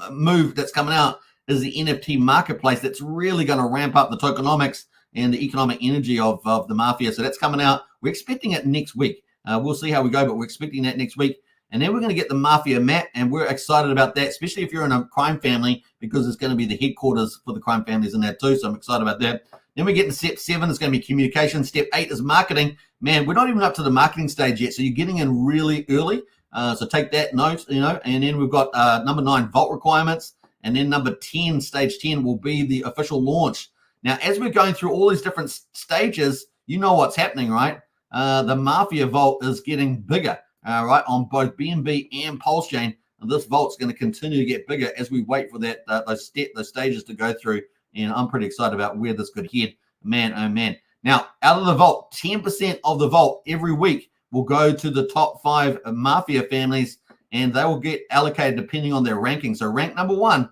move that's coming out is the NFT marketplace. That's really going to ramp up the tokenomics and the economic energy of the Mafia. So that's coming out. We're expecting it next week. We'll see how we go, but we're expecting that next week. And then we're going to get the Mafia map, and we're excited about that, especially if you're in a crime family, because it's going to be the headquarters for the crime families in that too. So I'm excited about that. Then we get to step 7. It's going to be communication. Step 8 is marketing. Man, we're not even up to the marketing stage yet, so you're getting in really early. So take that note, and then we've got number 9 vault requirements, and then number 10, stage 10 will be the official launch. Now, as we're going through all these different stages, you know what's happening, right? The Mafia vault is getting bigger, right, on both BNB and Pulsechain. And this vault's going to continue to get bigger as we wait for that those stages to go through. And I'm pretty excited about where this could head. Man, oh man. Now, out of the vault, 10% of the vault every week will go to the top 5 Mafia families, and they will get allocated depending on their ranking. So rank number 1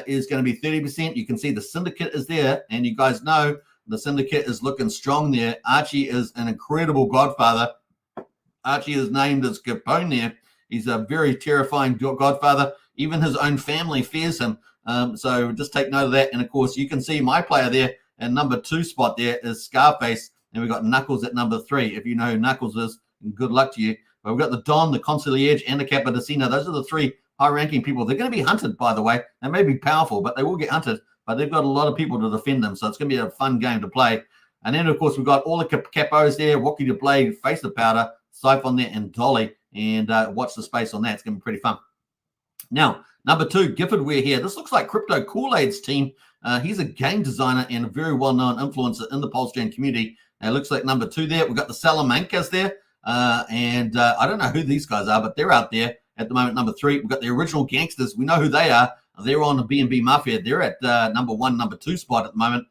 is going to be 30%. You can see the syndicate is there, and you guys know the syndicate is looking strong there. Archie is an incredible godfather. Archie is named as Capone there. He's a very terrifying godfather. Even his own family fears him. So just take note of that. And, of course, you can see my player there and number 2 spot there is Scarface. And we've got Knuckles at number 3. If you know who Knuckles is, good luck to you. But we've got the Don, the Concierge, and the Capodicino. Those are the 3 high-ranking people. They're going to be hunted, by the way. They may be powerful, but they will get hunted. But they've got a lot of people to defend them. So it's going to be a fun game to play. And then, of course, we've got all the capos there. Wookie the Blade, Face the Powder, Siphon there, and Dolly. And watch the space on that. It's going to be pretty fun. Now, number 2, Gifford We're here. This looks like Crypto Kool-Aid's team. He's a game designer and a very well-known influencer in the Pulsechain community. It looks like number 2 there. We've got the Salamancas there. And I don't know who these guys are, but they're out there at the moment. Number 3, we've got the original gangsters. We know who they are. They're on the BNB Mafia. They're at number 1, number 2 spot at the moment,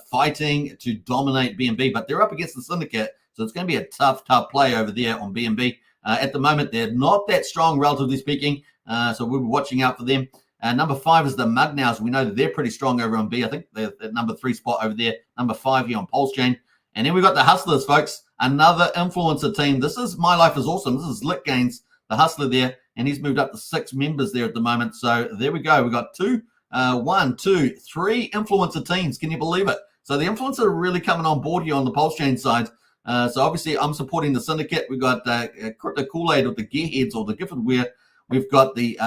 fighting to dominate BNB. But they're up against the syndicate. So it's going to be a tough play over there on BNB. At the moment, they're not that strong, relatively speaking. So we'll be watching out for them. Number 5 is the Mugnows. We know that they're pretty strong over on B. I think they're at number 3 spot over there. Number 5 here on Pulsechain. And then we've got the Hustlers, folks. Another influencer team. This is My Life is Awesome. This is Lit Gains, the Hustler there. And he's moved up to 6 members there at the moment. So there we go. We've got 3 influencer teams. Can you believe it? So the influencers are really coming on board here on the Pulsechain side. So obviously I'm supporting the syndicate. We've got Crypto Kool-Aid with the Gearheads or the Gifford Wear. We've got the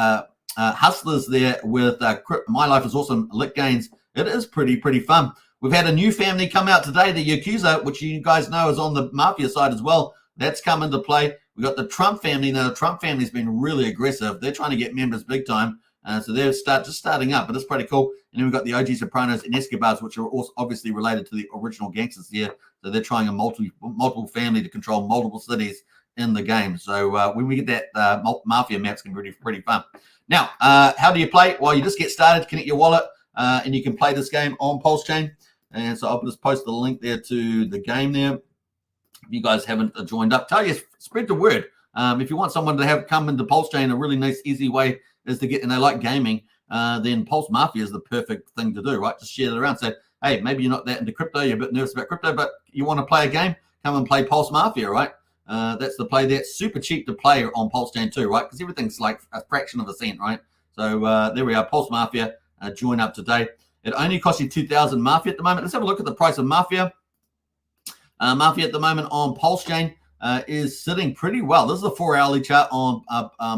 Hustlers there with My Life is Awesome, Lit Gains. It is pretty fun. We've had a new family come out today, the Yakuza, which you guys know is on the Mafia side as well. That's come into play. We've got the Trump family. Now, the Trump family's been really aggressive. They're trying to get members big time. So they're just starting up, but it's pretty cool. And then we've got the OG Sopranos and Escobars, which are also obviously related to the original gangsters here. So they're trying a multiple family to control multiple cities in the game. So when we get that Mafia map, it's going to be pretty fun. Now, how do you play? Well, you just get started, connect your wallet, and you can play this game on Pulsechain. And so I'll just post the link there to the game there. If you guys haven't joined up, tell you, spread the word. If you want someone to come into Pulsechain, a really nice, easy way is to get, and they like gaming, then Pulse Mafia is the perfect thing to do, right? Just share it around. Say, hey, maybe you're not that into crypto, you're a bit nervous about crypto, but you want to play a game, come and play Pulse Mafia, right? That's the play there. Super cheap to play on Pulsechain too, right? Because everything's like a fraction of a cent, right? So there we are, Pulse Mafia. Join up today. It only costs you 2,000 Mafia at the moment. Let's have a look at the price of Mafia. Mafia at the moment on Pulsechain is sitting pretty well. This is a 4-hourly chart on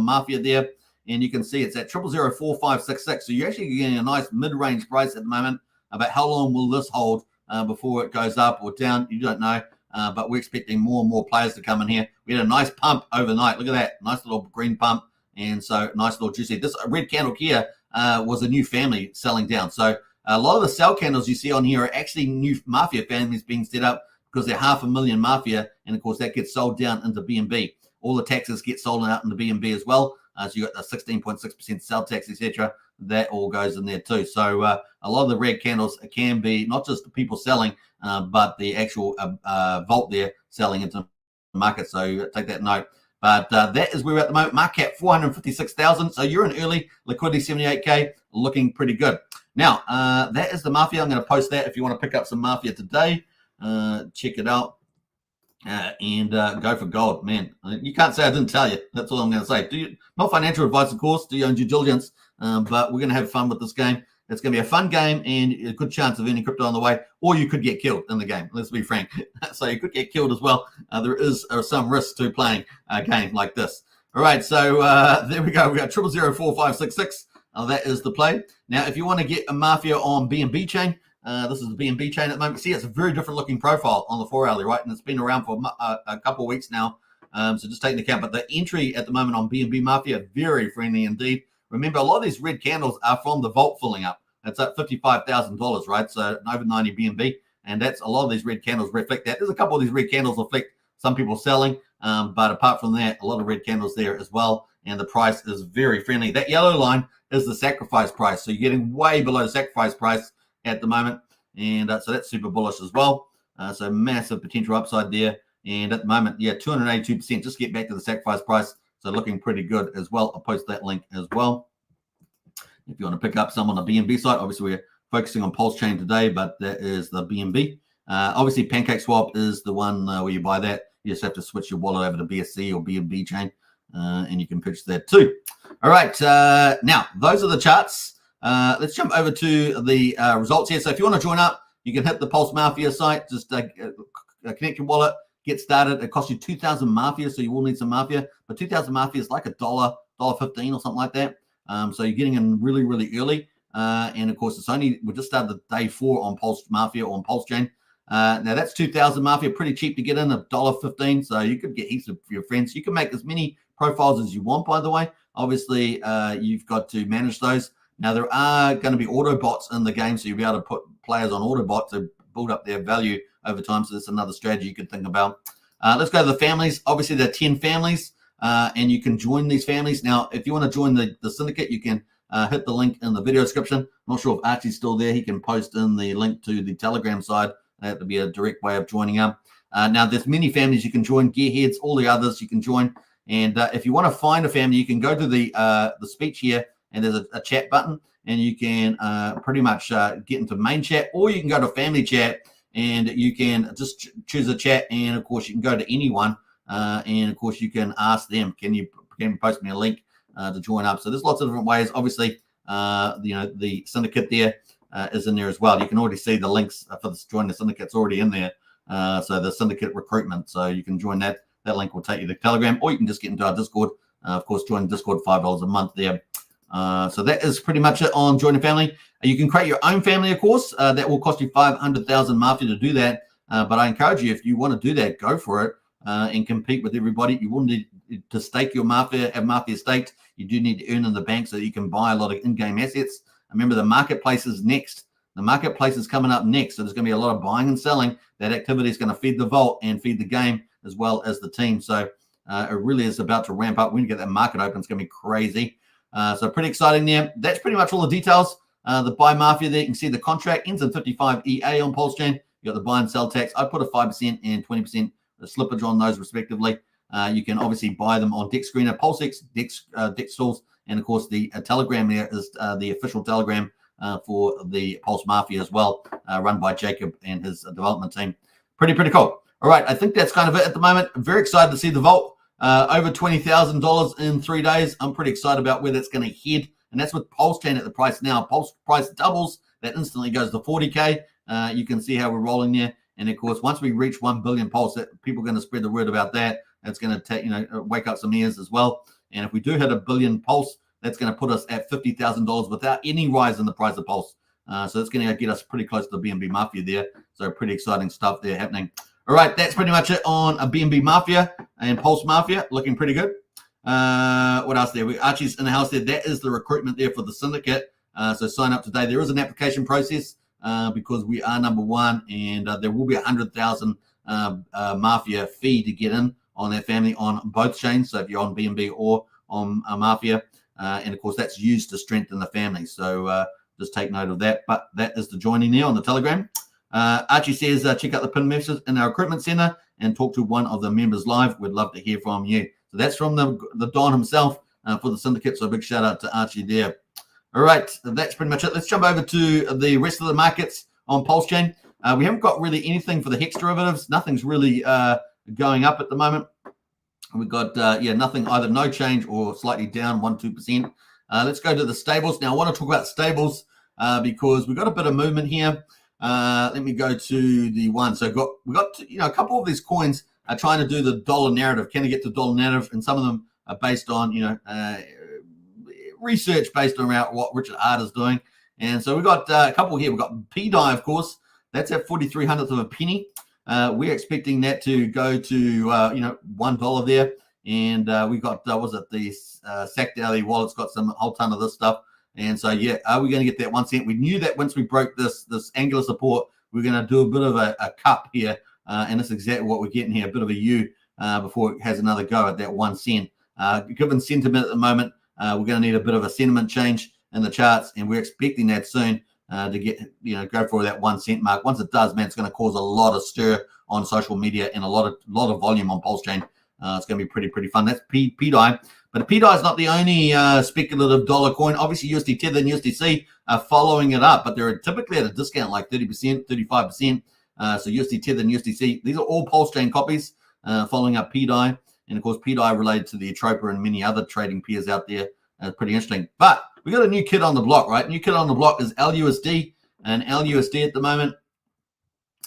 Mafia there, and you can see it's at 0004566. So you're actually getting a nice mid-range price at the moment. About how long will this hold before it goes up or down? You don't know, but we're expecting more and more players to come in here. We had a nice pump overnight. Look at that, nice little green pump, and so nice little juicy. This red candle here was a new family selling down. So a lot of the sell candles you see on here are actually new Mafia families being set up because they're 500,000 Mafia, and of course that gets sold down into BNB. All the taxes get sold out into BNB as well. So you got the 16.6% sell tax, etc. That all goes in there too. So a lot of the red candles can be not just the people selling, but the actual vault there selling into the market. So take that note. But that is where we're at the moment. Market cap 456,000. So you're in early. Liquidity 78K, looking pretty good. Now, that is the Mafia. I'm going to post that if you want to pick up some Mafia today. Check it out and go for gold. Man, you can't say I didn't tell you. That's all I'm going to say. Not financial advice, of course. Do your own due diligence. But we're going to have fun with this game. It's going to be a fun game and a good chance of earning crypto on the way, or you could get killed in the game. Let's be frank. So you could get killed as well. There is some risk to playing a game like this. All right, so there we go. We got 0004566. That is the play. Now, if you want to get a Mafia on BNB chain, this is the BNB chain at the moment. See, it's a very different looking profile on the 4-hourly, right? And it's been around for a couple of weeks now. So just take into account. But the entry at the moment on BNB Mafia, very friendly indeed. Remember, a lot of these red candles are from the vault filling up. It's at $55,000, right? So over 90 BNB. And that's a lot of these red candles reflect that. There's a couple of these red candles reflect some people selling. But apart from that, a lot of red candles there as well. And the price is very friendly. That yellow line is the sacrifice price. So you're getting way below the sacrifice price at the moment. And so that's super bullish as well. So massive potential upside there. And at the moment, yeah, 282%. Just get back to the sacrifice price. So looking pretty good as well. I'll post that link as well. If you want to pick up some on the BNB side, obviously we're focusing on Pulsechain today, but that is the BNB. Obviously, PancakeSwap is the one where you buy that. You just have to switch your wallet over to BSC or BNB chain, and you can purchase that too. All right, now those are the charts. Let's jump over to the results here. So if you want to join up, you can hit the Pulse Mafia site. Just connect your wallet, get started. It costs you 2,000 Mafia, so you will need some Mafia. But 2,000 Mafia is like $1.15 or something like that. So you're getting in really, really early. And of course, we just started the day 4 on Pulse Mafia or on Pulsechain. Now that's 2,000 Mafia, pretty cheap to get in, $1.15. So you could get heaps of your friends. You can make as many profiles as you want, by the way. Obviously, you've got to manage those. Now, there are going to be auto bots in the game, so you'll be able to put players on auto bots to build up their value over time. So that's another strategy you could think about. Let's go to the families. Obviously, there are 10 families, and you can join these families. Now, if you want to join the syndicate, you can hit the link in the video description. I'm not sure if Archie's still there. He can post in the link to the Telegram side. That would be a direct way of joining up. Now, there's many families you can join, Gearheads, all the others you can join. And if you want to find a family, you can go to the speech here, and there's a chat button, and you can pretty much get into main chat, or you can go to family chat, and you can just choose a chat, and of course you can go to anyone, and of course you can ask them, can you post me a link to join up? So there's lots of different ways. Obviously, the syndicate there is in there as well. You can already see the links for this join the syndicate's already in there. So the syndicate recruitment, so you can join that. That link will take you to Telegram, or you can just get into our Discord. Of course, join Discord, $5 a month there. So that is pretty much it on joining family. You can create your own family, of course. That will cost you 500,000 Mafia to do that. But I encourage you, if you want to do that, go for it and compete with everybody. You will need to stake your Mafia, have Mafia staked. You do need to earn in the bank so that you can buy a lot of in-game assets. Remember, the marketplace is next. The marketplace is coming up next. So there's going to be a lot of buying and selling. That activity is going to feed the vault and feed the game as well as the team. So it really is about to ramp up. When you get that market open, it's going to be crazy. So pretty exciting there. That's pretty much all the details. The buy Mafia there, you can see the contract ends in 55 EA on Pulsechain. You got the buy and sell tax. I put a 5% and 20% slippage on those respectively. You can obviously buy them on Dex Screener, PulseX, Dex Tools, and of course the Telegram there is the official Telegram for the Pulse Mafia as well, run by Jacob and his development team. Pretty cool. All right, I think that's kind of it at the moment. I'm very excited to see the vault. Over $20,000 in 3 days. I'm pretty excited about where that's going to head. And that's with Pulsechain at the price now. Pulse price doubles. That instantly goes to 40K. You can see how we're rolling there. And of course, once we reach 1 billion Pulse, people are going to spread the word about that. That's going to wake up some ears as well. And if we do hit 1 billion Pulse, that's going to put us at $50,000 without any rise in the price of Pulse. So it's going to get us pretty close to the BNB Mafia there. So pretty exciting stuff there happening. All right, that's pretty much it on a BNB Mafia and Pulse Mafia. Looking pretty good. What else there? Archie's in the house there. That is the recruitment there for the syndicate. So sign up today. There is an application process because we are number 1, and there will be 100,000 Mafia fee to get in on that family on both chains. So if you're on BNB or on Mafia, and of course that's used to strengthen the family. So just take note of that. But that is the joining there on the Telegram. Archie says, check out the pin message in our recruitment center and talk to one of the members live. We'd love to hear from you. So that's from the Don himself for the syndicate. So a big shout out to Archie there. All right, that's pretty much it. Let's jump over to the rest of the markets on Pulsechain. We haven't got really anything for the Hex derivatives. Nothing's really going up at the moment. We've got, nothing, either no change or slightly down 1-2%. Let's go to the stables. Now, I want to talk about stables because we've got a bit of movement here. Let me go to the one. So we got a couple of these coins are trying to do the dollar narrative. Can they get the dollar narrative? And some of them are based on research based around what Richard Hart is doing. And so we've got a couple here. We've got PDI, of course. That's at 43 hundredths of a penny. we're expecting that to go to $1 there, and we got was it the Sack Daily wallet's got some whole ton of this stuff, and so yeah, are we going to get that 1 cent? We knew that once we broke this angular support, we're going to do a bit of a cup here, and that's exactly what we're getting here, a bit of a U before it has another go at that 1 cent. Given sentiment at the moment, we're going to need a bit of a sentiment change in the charts, and we're expecting that soon to get, go for that 1 cent mark. Once it does, man, it's going to cause a lot of stir on social media and a lot of volume on Pulsechain. It's going to be pretty fun. That's PDI, but PDI is not the only speculative dollar coin. Obviously, USD Tether and USDC are following it up, but they're typically at a discount, like 30%, 35%. So USD Tether and USDC, these are all Pulsechain copies following up PDI. And, of course, PDI related to the Atropa and many other trading peers out there. Pretty interesting. But we got a new kid on the block, right? New kid on the block is LUSD. And LUSD at the moment,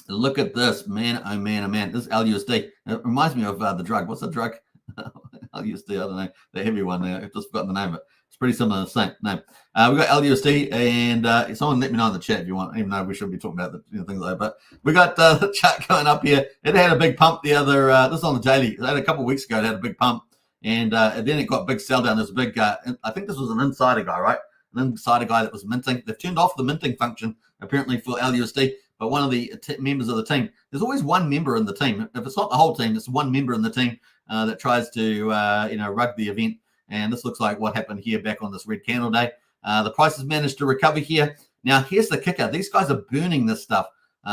look at this. Man, oh, man, oh, man. This is LUSD. It reminds me of the drug. What's the drug? LUSD, I don't know. The heavy one there. I've just forgotten the name of it. It's pretty similar to the same name. We got LUSD, and someone let me know in the chat if you want, even though we should be talking about the things like that. But we got the chart going up here. It had a big pump the other, this is on the daily. It had a couple of weeks ago, it had a big pump, and then it got a big sell down. There's a big, I think this was an insider guy, right? An insider guy that was minting. They've turned off the minting function, apparently, for LUSD. But one of the members of the team, there's always one member in the team. If it's not the whole team, it's one member in the team that tries to, rug the event. And this looks like what happened here back on this red candle day. The price has managed to recover here. Now, here's the kicker. These guys are burning this stuff.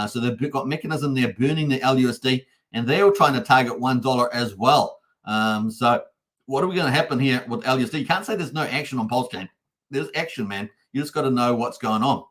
So they've got mechanism there burning the LUSD, and they're all trying to target $1 as well. So what are we going to happen here with LUSD? You can't say there's no action on Pulsechain. There's action, man. You just got to know what's going on.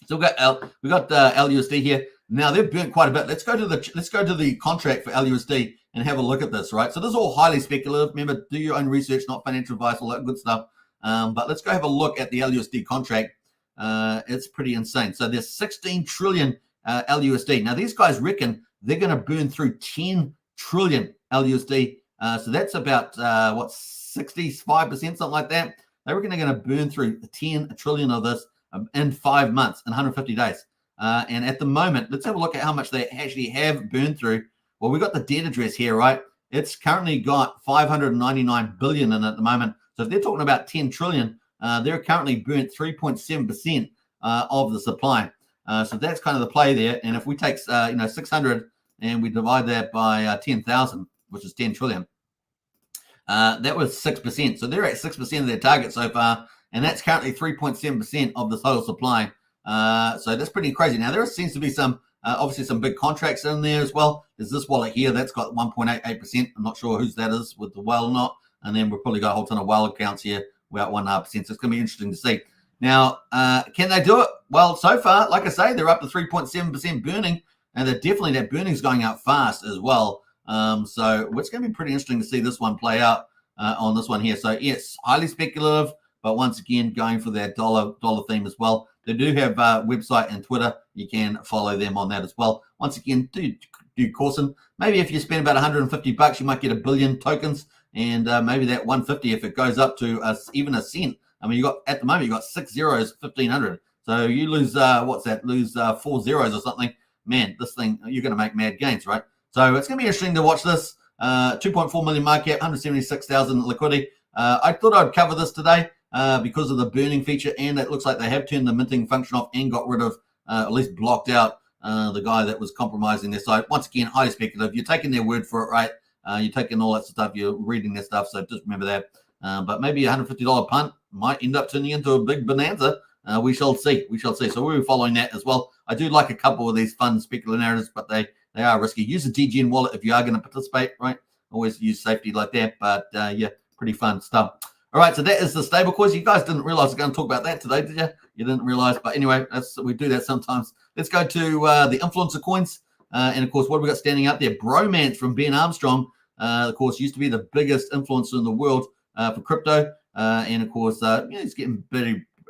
So we got LUSD here. Now they've burnt quite a bit. Let's go to the contract for LUSD and have a look at this, right? So this is all highly speculative. Remember, do your own research, not financial advice, all that good stuff. But let's go have a look at the LUSD contract. It's pretty insane. So there's 16 trillion LUSD. Now these guys reckon they're going to burn through 10 trillion LUSD. So that's about 65%, something like that. They reckon they're going to burn through 10 trillion of this in 5 months, in 150 days. And at the moment, let's have a look at how much they actually have burned through. Well, we got the debt address here, right? It's currently got 599 billion in it at the moment. So if they're talking about 10 trillion, they're currently burnt 3.7% of the supply. So that's kind of the play there. And if we take 600 and we divide that by 10,000, which is 10 trillion, that was 6%. So they're at 6% of their target so far, and that's currently 3.7% of the total supply. So that's pretty crazy. Now there seems to be some obviously some big contracts in there as well. There's this wallet here that's got 1.88%. I'm not sure whose that is with the whale or not. And then we've probably got a whole ton of whale accounts here. We're at 1.5%. So it's going to be interesting to see. Now, can they do it? Well, so far, like I say, they're up to 3.7% burning, and that burning is going up fast as well. So it's going to be pretty interesting to see this one play out on this one here. So yes, highly speculative, but once again, going for that dollar theme as well. They do have a website and Twitter. You can follow them on that as well. Once again, do caution. Maybe if you spend about $150, you might get 1 billion tokens, and maybe that 150 if it goes up to even a cent. I mean, at the moment you got 6 zeros, 1,500. So you lose Lose 4 zeros or something. Man, this thing, you're going to make mad gains, right? So it's going to be interesting to watch this. 2.4 million market cap, 176,000 liquidity. I thought I'd cover this today because of the burning feature, and it looks like they have turned the minting function off and got rid of, at least blocked out the guy that was compromising their site. Once again, highly speculative. You're taking their word for it, right? You're taking all that stuff. You're reading their stuff, so just remember that. But maybe a $150 punt might end up turning into a big bonanza. We shall see. So we'll be following that as well. I do like a couple of these fun speculative narratives, but they are risky. Use a DGN wallet if you are going to participate, right? Always use safety like that. But yeah, pretty fun stuff. All right, so that is the stable coins. You guys didn't realize I was going to talk about that today, did you? You didn't realize, but anyway, we do that sometimes. Let's go to the influencer coins. And of course, what have we got standing out there? Bromance from Ben Armstrong, of course, used to be the biggest influencer in the world for crypto. And of course, he's getting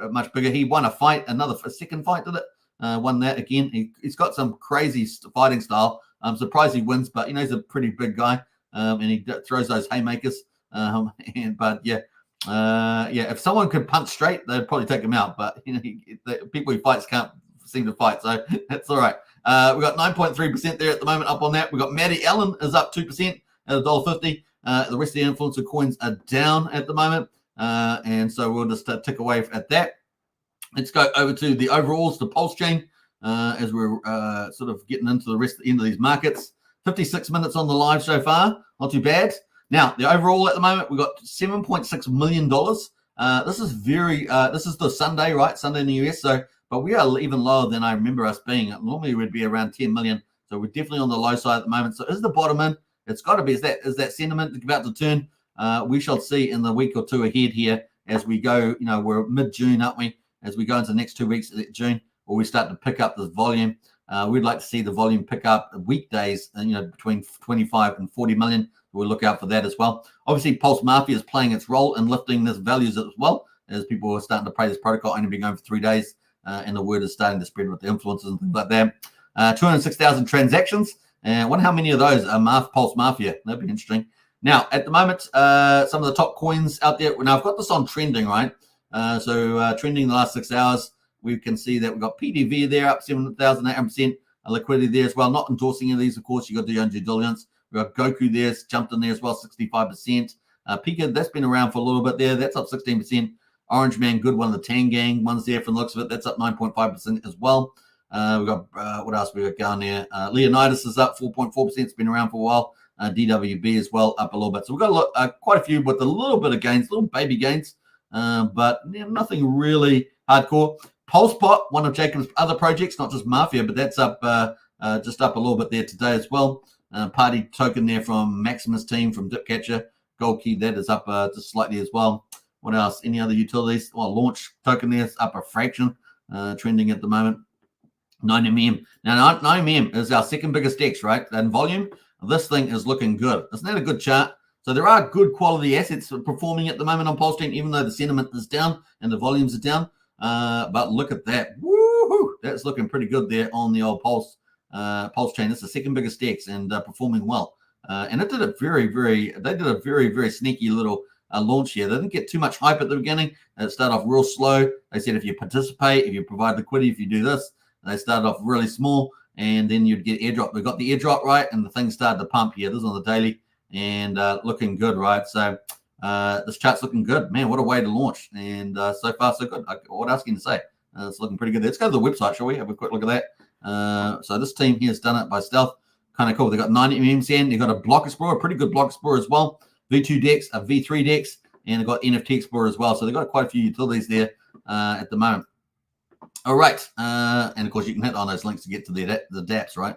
much bigger. He won a second fight, did it? Won that again. He's got some crazy fighting style. I'm surprised he wins, but he's a pretty big guy, and he throws those haymakers. But yeah, if someone could punch straight, they'd probably take him out. But the people he fights can't seem to fight, so that's all right. We've got 9.3% there at the moment up on that. We've got Maddie Allen is up 2% at $1.50. The rest of the influencer coins are down at the moment. And so we'll just tick away at that. Let's go over to the overalls, the Pulsechain, as we're sort of getting into the rest of the end of these markets. 56 minutes on the live so far. Not too bad. Now, the overall at the moment, we've got $7.6 million. This is this is the Sunday, right? Sunday in the US. So, but we are even lower than I remember us being. Normally, we'd be around 10 million. So we're definitely on the low side at the moment. So is the bottom in? It's got to be. Is that sentiment about to turn? We shall see in the week or two ahead here as we go. You know, we're mid-June, aren't we? As we go into the next 2 weeks of June, where we start to pick up this volume. We'd like to see the volume pick up weekdays, you know, between 25 and 40 million. We'll look out for that as well. Obviously, Pulse Mafia is playing its role in lifting this values as well, as people are starting to play this protocol, only been going for 3 days, and the word is starting to spread with the influencers and things like that. 206,000 transactions, and I wonder how many of those are Pulse Mafia. That'd be interesting. Now, at the moment, some of the top coins out there. Now, I've got this on trending, right? Trending the last 6 hours, we can see that we've got PDV there up 7,800%, liquidity there as well. Not endorsing any of these, of course. You've got to do your own due diligence. We've got Goku there, jumped in there as well, 65%. Pika, that's been around for a little bit there. That's up 16%. Orange Man, good one of the Tang Gang ones there from the looks of it. That's up 9.5% as well. We've got, what else we got going there? Leonidas is up 4.4%. It's been around for a while. DWB as well, up a little bit. So we've got quite a few with a little bit of gains, little baby gains, but nothing really hardcore. Pulsepot, one of Jacob's other projects, not just Mafia, but that's up just up a little bit there today as well. Party token there from Maximus team from Dipcatcher. Gold key, that is up just slightly as well. What else? Any other utilities? Well, launch token there is up a fraction, trending at the moment. 9mm. Now, 9mm is our second biggest DEX, right? And volume, this thing is looking good. Isn't that a good chart? So there are good quality assets performing at the moment on Pulsechain, even though the sentiment is down and the volumes are down. But look at that. Woo-hoo! That's looking pretty good there on the old Pulsechain. It's the second biggest DEX and performing well. And it did a very sneaky little launch here. They didn't get too much hype at the beginning. They started off real slow. They said if you participate, if you provide liquidity, if you do this, they started off really small, and then you'd get airdrop. We got the airdrop right, and the thing started to pump here. This is on the daily, and looking good, right? So this chart's looking good. Man, what a way to launch. And so far, so good. What else can you say? It's looking pretty good. Let's go to the website, shall we? Have a quick look at that. So this team here has done it by stealth. Kind of cool. They've got 90mm in. They've got a block explorer, a pretty good block explorer as well. V2 DEX, a V3 DEX, and they've got NFT explorer as well. So they've got quite a few utilities there at the moment. All right. And of course, you can hit on those links to get to the dApps, right?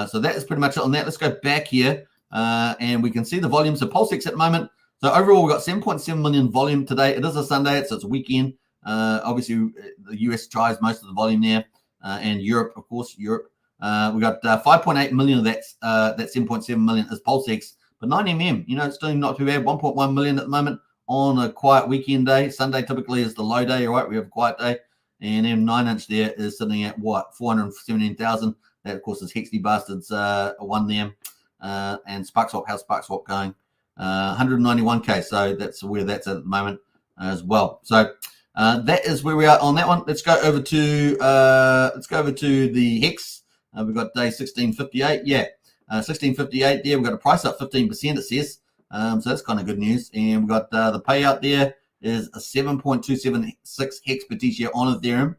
So that is pretty much it on that. Let's go back here and we can see the volumes of Pulsex at the moment. So overall, we've got 7.7 million volume today. It is a Sunday, so it's a weekend. Obviously, the US drives most of the volume there, and Europe, of course, Europe. We got 5.8 million of that 7.7 million is Pulsex, but 9mm, you know, it's doing not too bad. 1.1 million at the moment on a quiet weekend day. Sunday typically is the low day, all right? We have a quiet day. And then 9-inch there is sitting at what? 417,000. That, of course, is Hexty Bastards one there. And SparkSwap, how's SparkSwap going? 191K. So that's where that's at the moment as well. So that is where we are on that one. Let's go over to the Hex. We've got day 1658. Yeah, 1658 there. We've got a price up 15%, it says. So that's kind of good news. And we've got the payout there is a 7.276 hex per T-share on Ethereum.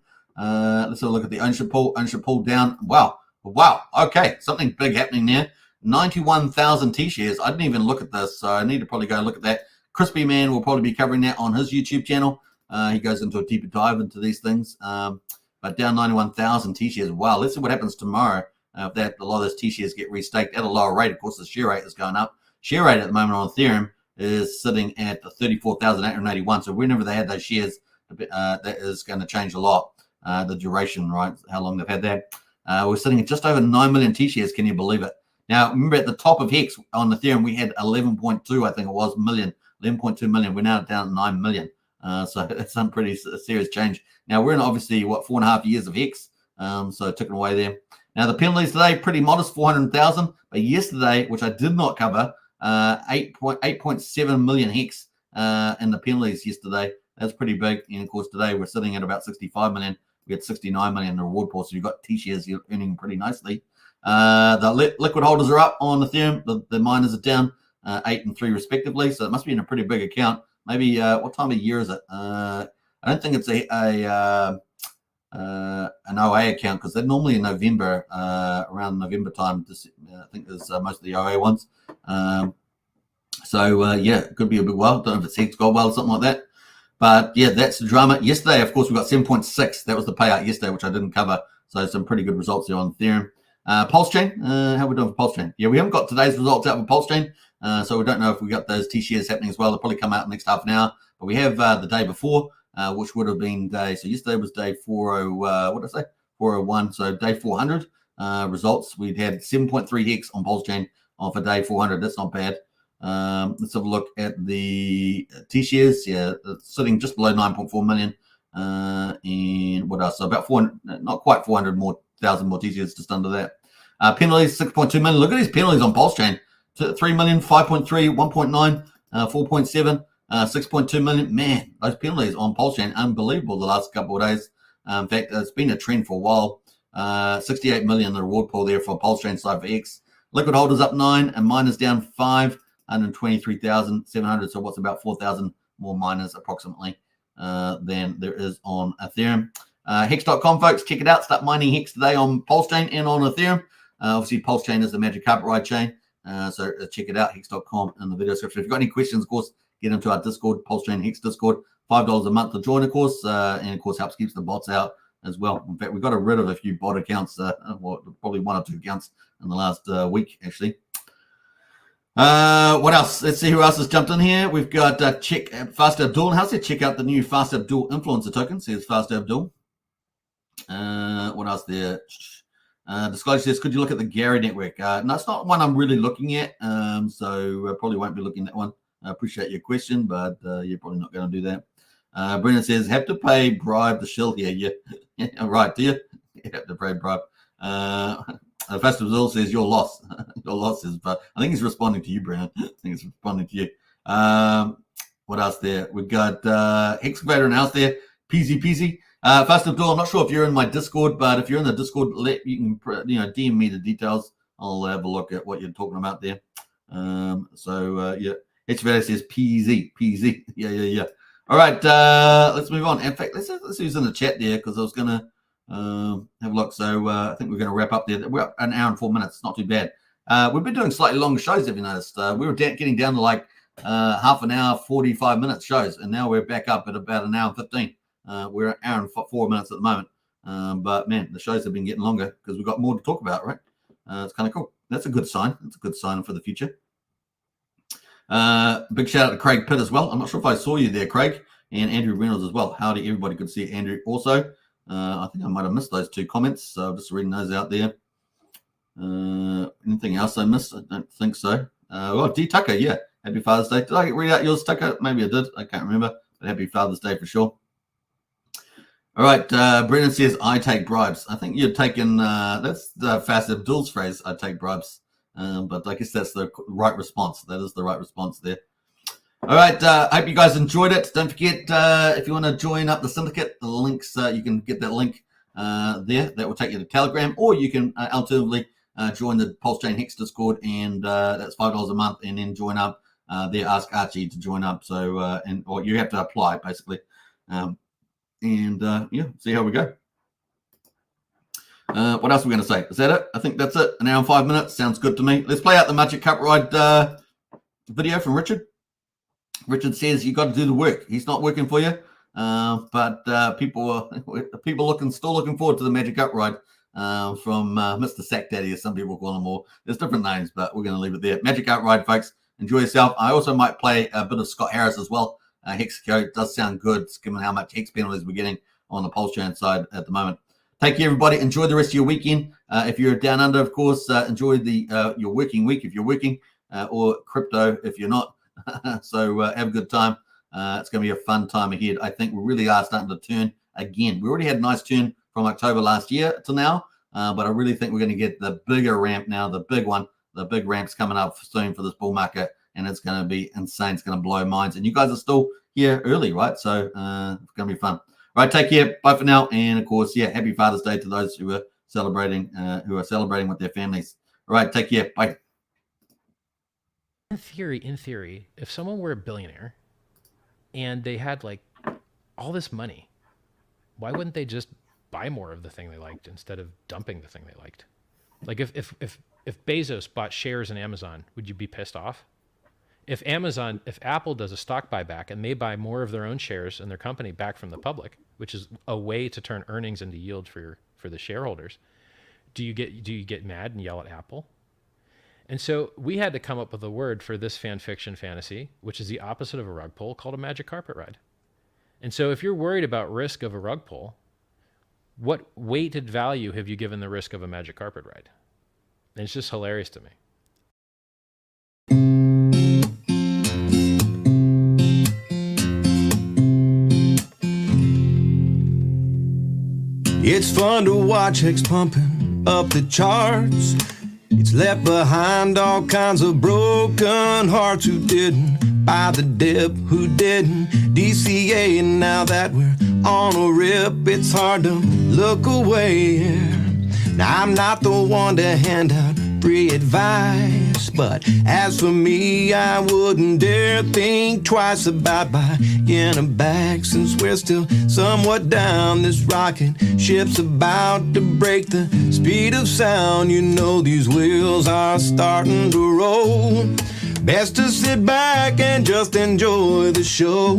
Let's have a look at the ownership pool. Ownership pool down. Wow. Okay, something big happening there. 91,000 T-shares. I didn't even look at this, so I need to probably go look at that. Crispy Man will probably be covering that on his YouTube channel. He goes into a deeper dive into these things. But down 91,000 T-shares. Wow, let's see what happens tomorrow. If a lot of those T-shares get restaked at a lower rate. Of course, the share rate is going up. Share rate at the moment on Ethereum is sitting at 34,881. So whenever they had those shares, that is going to change a lot. The duration, right? How long they've had that. We're sitting at just over 9 million T-shares. Can you believe it? Now, remember at the top of Hex on Ethereum, we had 11.2, I think it was, million. 11.2 million. We're now down to 9 million. So that's some pretty serious change. Now, we're in obviously, 4.5 years of Hex. So ticking away there. Now, the penalties today, pretty modest, 400,000. But yesterday, which I did not cover, 8.7 million Hex in the penalties yesterday. That's pretty big. And, of course, today we're sitting at about 65 million. We had 69 million in the reward pool, so you've got T-shares you're earning pretty nicely. The liquid holders are up on Ethereum. The miners are down 8 and 3 respectively, so it must be in a pretty big account. Maybe what time of year is it? I don't think it's an OA account, because they're normally in November, around November time. I think there's most of the OA ones. Yeah, it could be a big while. Don't know if it's Hex Gold or something like that. But yeah, that's the drama. Yesterday, of course, we got 7.6. That was the payout yesterday, which I didn't cover. So some pretty good results there on Ethereum. Pulsechain, how are we doing for Pulsechain? Yeah, we haven't got today's results out for Pulsechain, so we don't know if we got those T-shares happening as well. They'll probably come out next half an hour. But we have the day before, which would have been so yesterday was day 401, so day 400 results. We'd had 7.3 Hex on Pulsechain for day 400. That's not bad. Let's have a look at the T-shares. Yeah, it's sitting just below 9.4 million. And what else? So about 400, not quite 400,000 more T-shares, just under that. Penalties, 6.2 million. Look at these penalties on Pulsechain. 3 million, 5.3, 1.9, 4.7, 6.2 million. Man, those penalties on Pulsechain, unbelievable the last couple of days. In fact, it's been a trend for a while. 68 million the reward pool there for Pulsechain side for X. Liquid holders up 9 and miners down 5, 123,700. So what's about 4,000 more miners approximately than there is on Ethereum. Hex.com, folks, check it out. Start mining Hex today on Pulsechain and on Ethereum. Obviously, Pulsechain is the magic carpet ride chain. So check it out, Hex.com in the video description. If you've got any questions, of course, get into our Discord, Pulsechain Hex Discord. $5 a month to join, of course, and of course helps keeps the bots out as well. In fact, we got rid of a few bot accounts, probably 1 or 2 accounts in the last week, actually. What else? Let's see who else has jumped in here. We've got Fast Abdul. How's it? Check out the new Fast Abdul influencer token. Says Fast Abdul. What else there? Disclosure says, could you look at the Gary network? No, it's not one I'm really looking at, so I probably won't be looking at that one. I appreciate your question, but you're probably not going to do that. Brendan says, have to pay bribe the shill here. Yeah, right, do you? You have to pay bribe. Fast Abdul says, your loss. Your loss is, but I think he's responding to you, Brendan. I think he's responding to you. What else there? We've got Excavator and House there. Peasy. Fast Abdul, I'm not sure if you're in my Discord, but if you're in the Discord, you can DM me the details. I'll have a look at what you're talking about there. Yeah, Excavator says PZ. Yeah. All right, let's move on. In fact, let's see who's in the chat there, because I was gonna have a look. So I think we're going to wrap up there. We're up an hour and 4 minutes. Not too bad. We've been doing slightly longer shows, have you noticed? We were getting down to like half an hour, 45 minute shows, and now we're back up at about an hour and 15. We're an hour and 4 minutes at the moment. But man, the shows have been getting longer because we've got more to talk about, right? It's kind of cool. That's a good sign. That's a good sign for the future. Big shout out to Craig Pitt as well. I'm not sure if I saw you there, Craig, and Andrew Reynolds as well. Howdy, everybody. Good to see Andrew also. I think I might have missed those 2 comments, so I'm just reading those out there. Anything else I missed? I don't think so. D. Tucker, yeah. Happy Father's Day. Did I read out yours, Tucker? Maybe I did. I can't remember. But happy Father's Day for sure. All right. Brendan says, I take bribes. I think you're taking, that's the Fast Abdul's phrase, I take bribes. But I guess that's the right response. That is the right response there. All right, I hope you guys enjoyed it. Don't forget, if you want to join up the syndicate, the links, you can get that link there. That will take you to Telegram, or you can alternatively join the Pulsechain Hex Discord, and that's $5 a month, and then join up there. Ask Archie to join up. So, or you have to apply basically, yeah, see how we go. What else are we going to say? Is that it? I think that's it. An hour and 5 minutes. Sounds good to me. Let's play out the Magic Cup Ride video from Richard. Richard says you got to do the work. He's not working for you, but people are still looking forward to the Magic Cup Ride from Mr. Sack Daddy, as some people call him. Or there's different names, but we're going to leave it there. Magic Cup Ride, folks. Enjoy yourself. I also might play a bit of Scott Harris as well. Hex code does sound good, given how much Hex penalties we're getting on the Pulsechain side at the moment. Take care, everybody. Enjoy the rest of your weekend. If you're down under, of course, enjoy your working week if you're working, or crypto if you're not. So have a good time. It's going to be a fun time ahead. I think we really are starting to turn again. We already had a nice turn from October last year to now, but I really think we're going to get the bigger ramp now, the big one. The big ramp's coming up soon for this bull market, and it's going to be insane. It's going to blow minds. And you guys are still here early, right? So it's going to be fun. All right, take care. Bye for now. And of course, yeah, happy Father's Day to those who are celebrating with their families. All right, take care. Bye. In theory, if someone were a billionaire and they had like all this money, why wouldn't they just buy more of the thing they liked instead of dumping the thing they liked? Like if Bezos bought shares in Amazon, would you be pissed off? If Apple does a stock buyback and they buy more of their own shares in their company back from the public, which is a way to turn earnings into yield for the shareholders, do you get mad and yell at Apple? And so we had to come up with a word for this fan fiction fantasy, which is the opposite of a rug pull, called a magic carpet ride. And so if you're worried about risk of a rug pull, what weighted value have you given the risk of a magic carpet ride? And it's just hilarious to me. It's fun to watch Hex pumping up the charts. It's left behind all kinds of broken hearts who didn't buy the dip, who didn't DCA. And now that we're on a rip, it's hard to look away. Now I'm not the one to hand out free advice, but as for me, I wouldn't dare think twice about buying a bag, since we're still somewhat down. This rocket ship's about to break the speed of sound. You know these wheels are starting to roll. Best to sit back and just enjoy the show,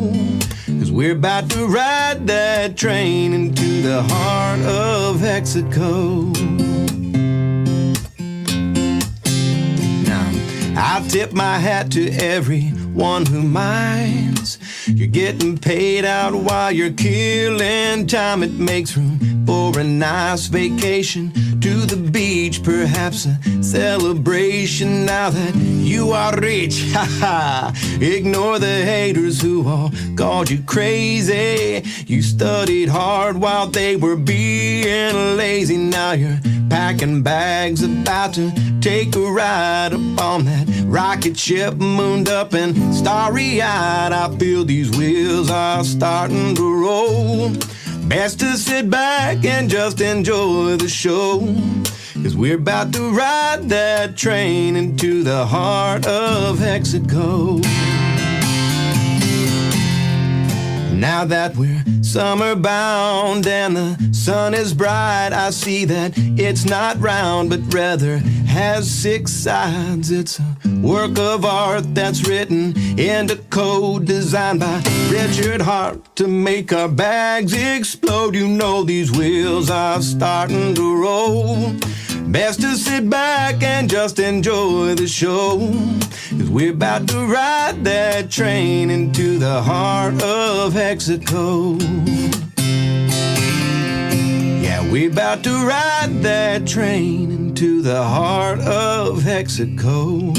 'cause we're about to ride that train into the heart of Hexaco. I tip my hat to everyone who minds. You're getting paid out while you're killing time. It makes room for a nice vacation to the beach, perhaps a celebration now that you are rich. Ha ha! Ignore the haters who all called you crazy. You studied hard while they were being lazy. Now you're packing bags, about to take a ride up on that rocket ship, mooned up and starry-eyed. I feel these wheels are starting to roll. Best to sit back and just enjoy the show, 'cause we're about to ride that train into the heart of Hexaco. Now that we're summer bound and the sun is bright, I see that it's not round but rather has 6 sides. It's a work of art that's written into code, designed by Richard Hart to make our bags explode. You know these wheels are starting to roll. Best to sit back and just enjoy the show, 'cause we're about to ride that train into the heart of Hexaco. Yeah, we're about to ride that train into the heart of Hexaco.